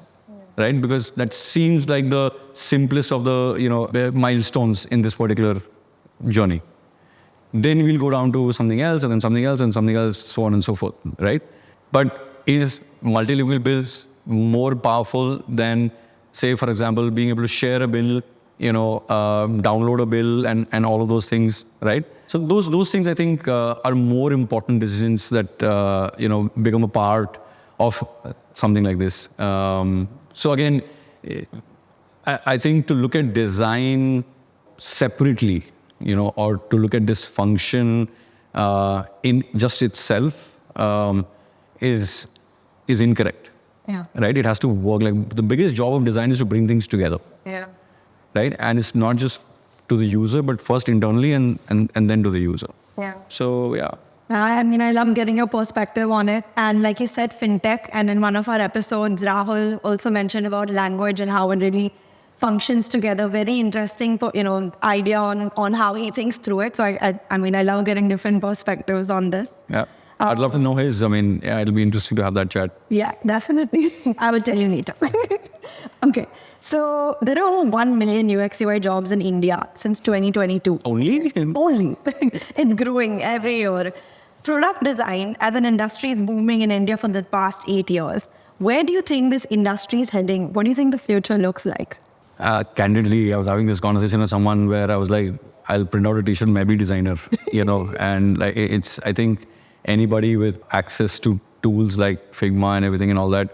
right? Because that seems like the simplest of the, milestones in this particular journey. Then we'll go down to something else, and then something else, and something else, so on and so forth, right? But is multilingual bills more powerful than, say, for example, being able to share a bill, download a bill, and all of those things, right? So those things, I think, are more important decisions that, become a part of something like this. So again, I think to look at design separately, or to look at this function in just itself is incorrect. Yeah. Right? It has to work. Like, the biggest job of design is to bring things together. Yeah. Right? And it's not just to the user, but first internally and then to the user. Yeah. So, yeah. I mean, I love getting your perspective on it. And like you said, fintech. And in one of our episodes, Rahul also mentioned about language and how it really functions together. Very interesting, idea on how he thinks through it. So I mean, I love getting different perspectives on this. Yeah. I'd love to know his. I mean, yeah, it'll be interesting to have that chat. Yeah, definitely. I will tell you later. Okay. So there are 1 million UX UI jobs in India since 2022. Only? Only. It's growing every year. Product design as an industry is booming in India for the past 8 years. Where do you think this industry is heading? What do you think the future looks like? Candidly, I was having this conversation with someone where I was like, I'll print out a t-shirt, maybe designer, and like, I think anybody with access to tools like Figma and everything and all that,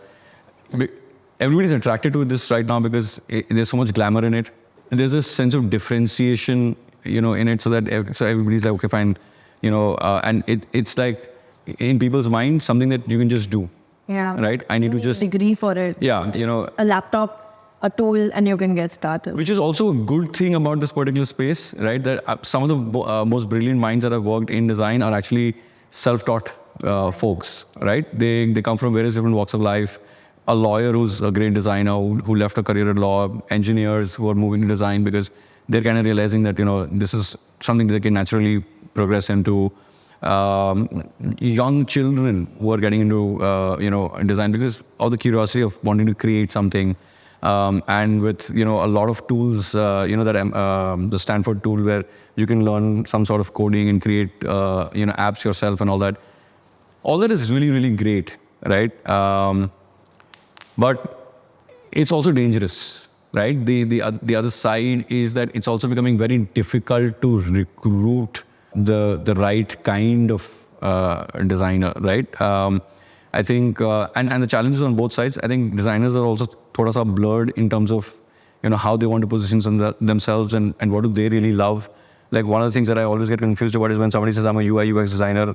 everybody's attracted to this right now because there's so much glamour in it. And there's a sense of differentiation, in it, so everybody's like, okay, fine, and it's like in people's mind, something that you can just do. Yeah. Right? I need to just degree for it. Yeah, a laptop, a tool, and you can get started. Which is also a good thing about this particular space, right? That some of the most brilliant minds that have worked in design are actually self-taught folks, right? They come from various different walks of life. A lawyer who's a great designer who left a career in law, engineers who are moving to design because they're kind of realizing that, this is something they can naturally progress into. Young children who are getting into, design because of the curiosity of wanting to create something. And with, a lot of tools, the Stanford tool where you can learn some sort of coding and create, apps yourself and all that. All that is really, really great, right? But it's also dangerous, right? The other side is that it's also becoming very difficult to recruit the right kind of designer, right? I think, and the challenges on both sides. I think designers are also thoda sa blurred in terms of, how they want to position themselves and what do they really love. Like one of the things that I always get confused about is when somebody says I'm a UI UX designer,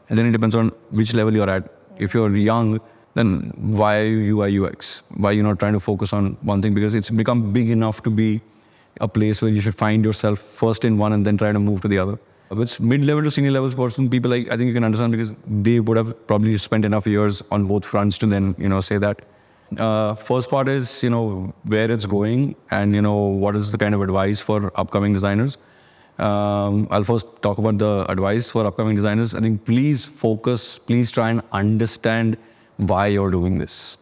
and then it depends on which level you're at. If you're young, then why UI UX? Why you're not trying to focus on one thing? Because it's become big enough to be a place where you should find yourself first in one and then try to move to the other. With mid-level to senior levels person, people I think you can understand because they would have probably spent enough years on both fronts to then, say that. First part is, where it's going and, what is the kind of advice for upcoming designers. I'll first talk about the advice for upcoming designers. I think please focus, please try and understand why you're doing this,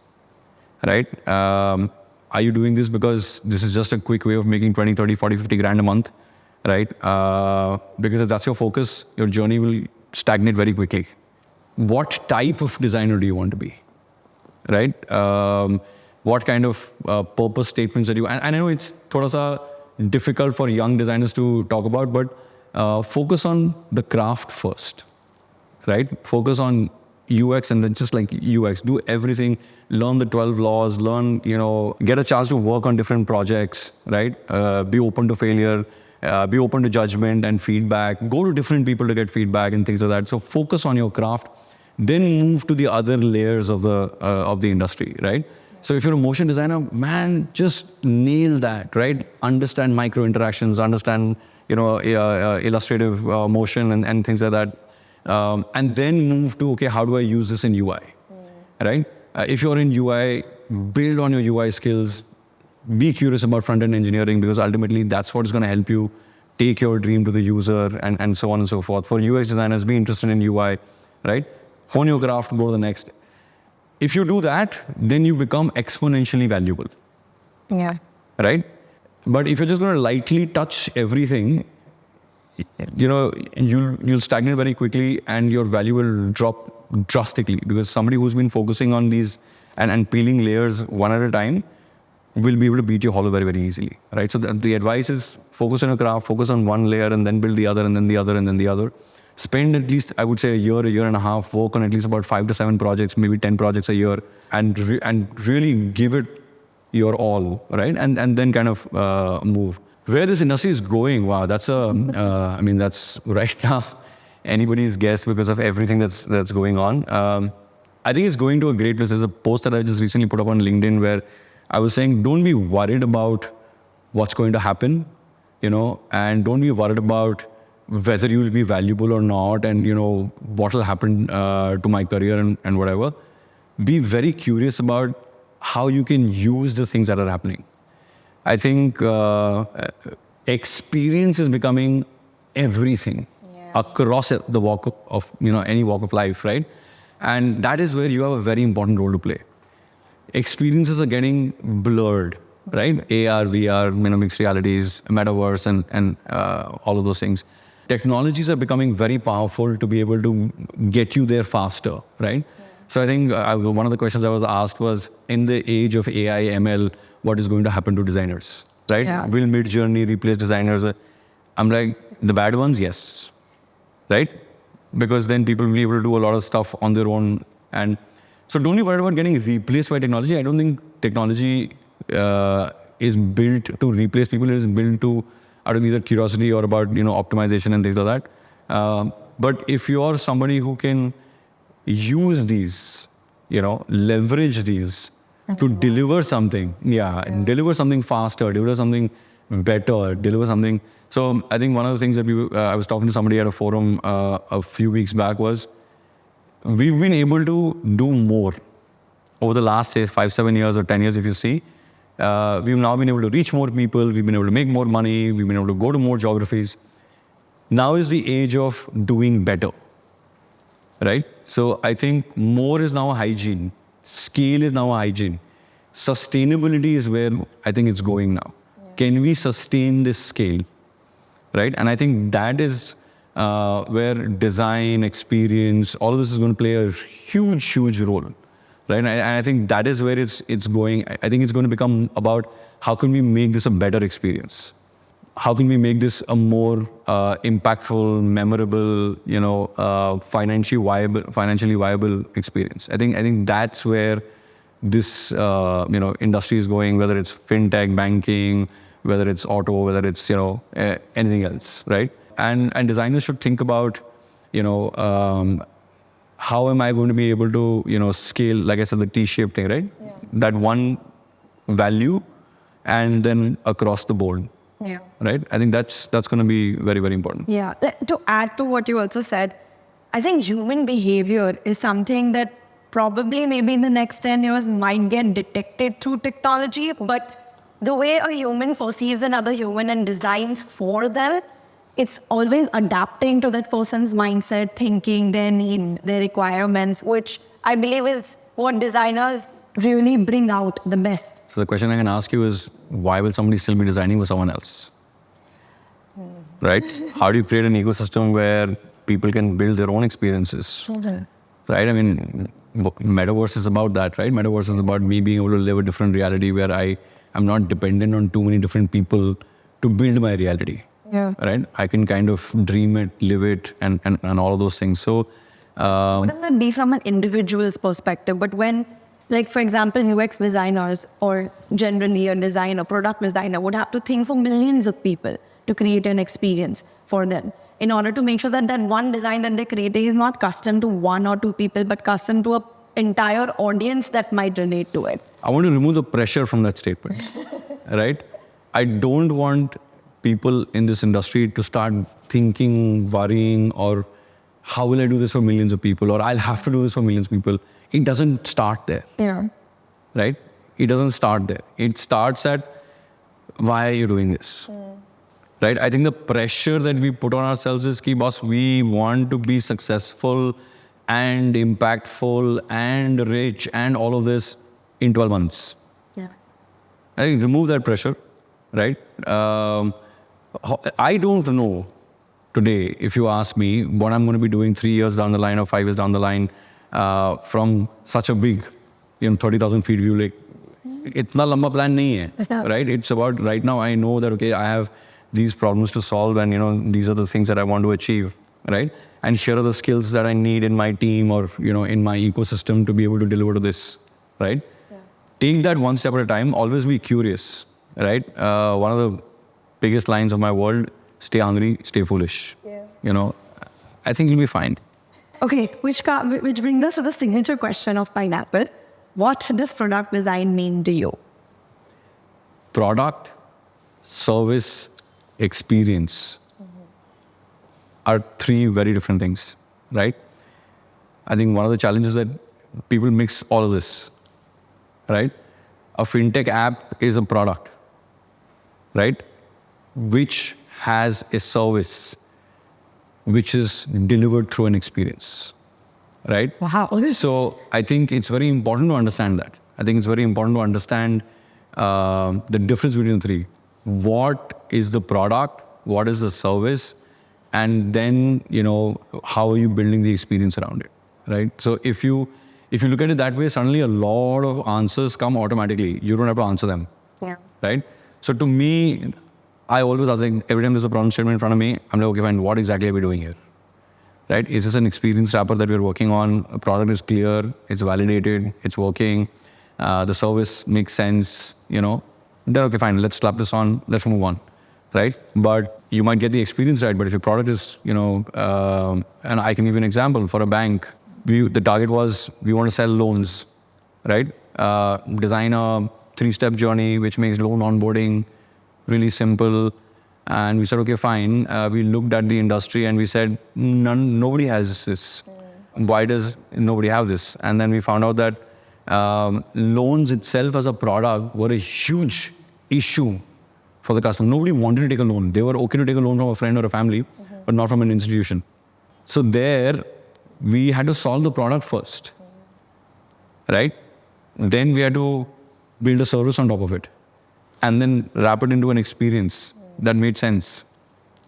right? Are you doing this because this is just a quick way of making 20, 30, 40, 50 grand a month, right? Because if that's your focus, your journey will stagnate very quickly. What type of designer do you want to be, right? What kind of purpose statements are you, and I know it's thoda sa difficult for young designers to talk about, but focus on the craft first, right? Focus on UX and then just like UX, do everything, learn the 12 laws, learn, get a chance to work on different projects, right? Be open to failure, be open to judgment and feedback, go to different people to get feedback and things like that. So focus on your craft, then move to the other layers of the industry, right? So if you're a motion designer, man, just nail that, right? Understand micro interactions, understand, illustrative motion and things like that. And then move to, okay, how do I use this in UI, right? If you're in UI, build on your UI skills, be curious about front-end engineering because ultimately that's what is going to help you take your dream to the user and so on and so forth. For UX designers, be interested in UI, right? Hone your craft, go to the next. If you do that, then you become exponentially valuable. Yeah. Right? But if you're just going to lightly touch everything, you'll stagnate very quickly and your value will drop drastically because somebody who's been focusing on these and peeling layers one at a time will be able to beat you hollow very, very easily, right? So the advice is focus on your craft, focus on one layer and then build the other and then the other and then the other. Spend at least, I would say, a year and a half, work on at least about 5 to 7 projects, maybe 10 projects a year and really give it your all, right? And then kind of move. Where this industry is going, wow, that's that's right now anybody's guess because of everything that's going on. I think it's going to a great place. There's a post that I just recently put up on LinkedIn where I was saying, don't be worried about what's going to happen, and don't be worried about whether you will be valuable or not and, what will happen to my career and whatever. Be very curious about how you can use the things that are happening. I think experience is becoming everything across the walk of any walk of life, right? And that is where you have a very important role to play. Experiences are getting blurred, right? AR, VR, mixed realities, metaverse, and all of those things. Technologies are becoming very powerful to be able to get you there faster, right? So I think one of the questions I was asked was, in the age of AI, ML, what is going to happen to designers, right? Yeah. Will Midjourney replace designers? I'm like, the bad ones, yes, right? Because then people will be able to do a lot of stuff on their own. And so don't be worried about getting replaced by technology. I don't think technology is built to replace people. It is built out of either curiosity or about, optimization and things like that. But if you are somebody who can use these, leverage these to deliver something, deliver something faster, deliver something better, deliver something. So I think one of the things that I was talking to somebody at a forum a few weeks back was, we've been able to do more over the last, say, 5, 7 years or 10 years, if you see, We've now been able to reach more people. We've been able to make more money. We've been able to go to more geographies. Now is the age of doing better, right? So I think more is now hygiene. Scale is now hygiene. Sustainability is where I think it's going now. Can we sustain this scale, right? And I think that is where design, experience, all of this is going to play a huge, huge role, right? And I think that is where it's going. I think it's going to become about how can we make this a better experience? How can we make this a more impactful, memorable, financially viable experience? I think that's where this industry is going. Whether it's fintech, banking, whether it's auto, whether it's anything else, right? And designers should think about how am I going to be able to scale, like I said, the T-shaped thing, right? Yeah. That one value, and then across the board. Yeah. Right? I think that's going to be very, very important. Yeah. To add to what you also said, I think human behavior is something that probably maybe in the next 10 years might get detected through technology, but the way a human perceives another human and designs for them, it's always adapting to that person's mindset, thinking, their needs, their requirements, which I believe is what designers really bring out the best. So the question I can ask you is, why will somebody still be designing for someone else? Right? How do you create an ecosystem where people can build their own experiences? Right? I mean, metaverse is about that, right? Metaverse is about me being able to live a different reality where I am not dependent on too many different people to build my reality. Yeah. Right? I can kind of dream it, live it, and all of those things. So, wouldn't that be from an individual's perspective? But when, like, for example, UX designers or generally a designer, product designer would have to think for millions of people to create an experience for them in order to make sure that that one design that they create is not custom to one or two people, but custom to an entire audience that might relate to it. I want to remove the pressure from that statement, right? I don't want people in this industry to start thinking, worrying, or how will I do this for millions of people, or I'll have to do this for millions of people. It doesn't start there. Yeah. Right? It doesn't start there. It starts at, why are you doing this? Right? I think the pressure that we put on ourselves is, ki, boss, we want to be successful and impactful and rich and all of this in 12 months. Yeah. I think remove that pressure, right? I don't know today, if you ask me, what I'm going to be doing 3 years down the line or 5 years down the line from such a big, 30,000 feet view. Like, itna lamba plan nahi hai, right? It's about right now I know that, okay, I have these problems to solve and, these are the things that I want to achieve, right? And here are the skills that I need in my team or, in my ecosystem to be able to deliver to this, right? Yeah. Take that one step at a time. Always be curious, right? One of the biggest lines of my world, stay hungry, stay foolish. Yeah. I think you'll be fine. Okay, which brings us to the signature question of Pineapple. What does product design mean to you? Product, service, experience are three very different things, right? I think one of the challenges that people mix all of this, right? A fintech app is a product, right? Which has a service which is delivered through an experience, right? Wow. So I think it's very important to understand that. I think it's very important to understand the difference between the three. What is the product? What is the service? And then, how are you building the experience around it, right? So if you look at it that way, suddenly a lot of answers come automatically. You don't have to answer them, right? So to me, I always ask, like, every time there's a problem statement in front of me, I'm like, okay, fine, what exactly are we doing here? Right? Is this an experience wrapper that we're working on? A product is clear, it's validated, it's working, the service makes sense, then okay, fine, let's slap this on, let's move on, right? But you might get the experience right, but if your product is, and I can give you an example for a bank, the target was, we want to sell loans, right? Design a 3-step journey, which makes loan onboarding really simple. And we said, okay, fine. We looked at the industry and we said, nobody has this. Why does nobody have this? And then we found out that loans itself as a product were a huge issue for the customer. Nobody wanted to take a loan. They were okay to take a loan from a friend or a family, but not from an institution. So there, we had to solve the product first, right? Then we had to build a service on top of it, and then wrap it into an experience that made sense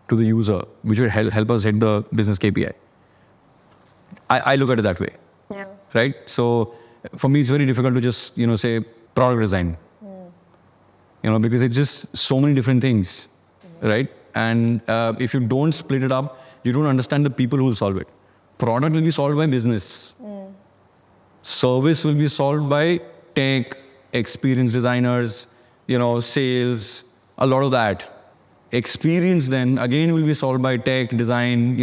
to the user, which would help us hit the business KPI. I look at it that way, right? So for me, it's very difficult to just, say product design, because it's just so many different things, right? And if you don't split it up, you don't understand the people who will solve it. Product will be solved by business. Service will be solved by tech, experience designers, sales, a lot of that. Experience then again will be solved by tech, design,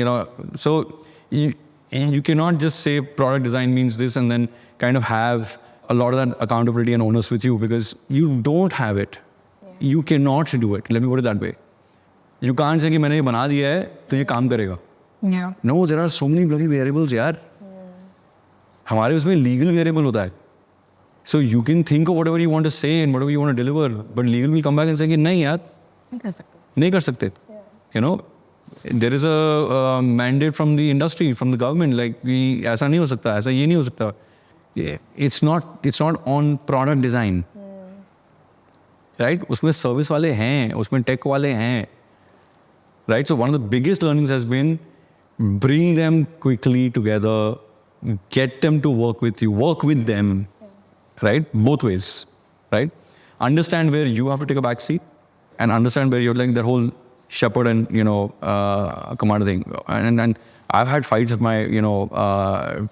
So you cannot just say product design means this and then kind of have a lot of that accountability and onus with you, because you don't have it. You cannot do it. Let me put it that way. You can't say कि मैंने ये बना दिया है तो ये काम करेगा. Yeah. No, there are so many bloody variables, यार. हमारे उसमें legal variable होता है. So you can think of whatever you want to say and whatever you want to deliver, but legal will come back and say कि नहीं यार, नहीं कर सकते. There is a mandate from the industry, from the government, like ऐसा नहीं हो सकता, ऐसा ये नहीं हो सकता. It's not on product design, right? उसमें service वाले हैं, उसमें tech वाले हैं, right? So one of the biggest learnings has been bring them quickly together, get them to work with you, work with them, right? Both ways, right? Understand where you have to take a back seat, and understand where you're like that whole shepherd and commander thing. And I've had fights with my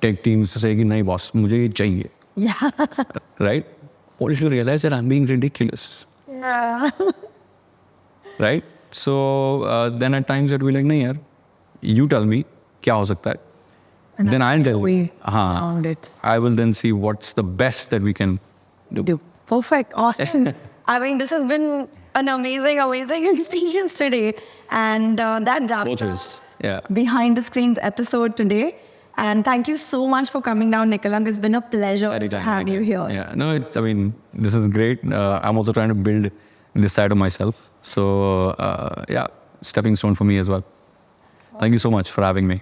tech teams to say कि नहीं boss, मुझे ये चाहिए. Yeah. Right? What if you realize that I'm being ridiculous? Yeah. Right? So then at times it will be like नहीं यार, you tell me क्या हो सकता है. And then I'll tell you. Found it. I will then see what's the best that we can do. Perfect. Awesome. I mean, this has been an amazing experience today. And that wraps up Behind the Screens episode today. And thank you so much for coming down, Nikalank. It's been a pleasure to have you here. Yeah, no, this is great. I'm also trying to build this side of myself. So, stepping stone for me as well. Thank you so much for having me.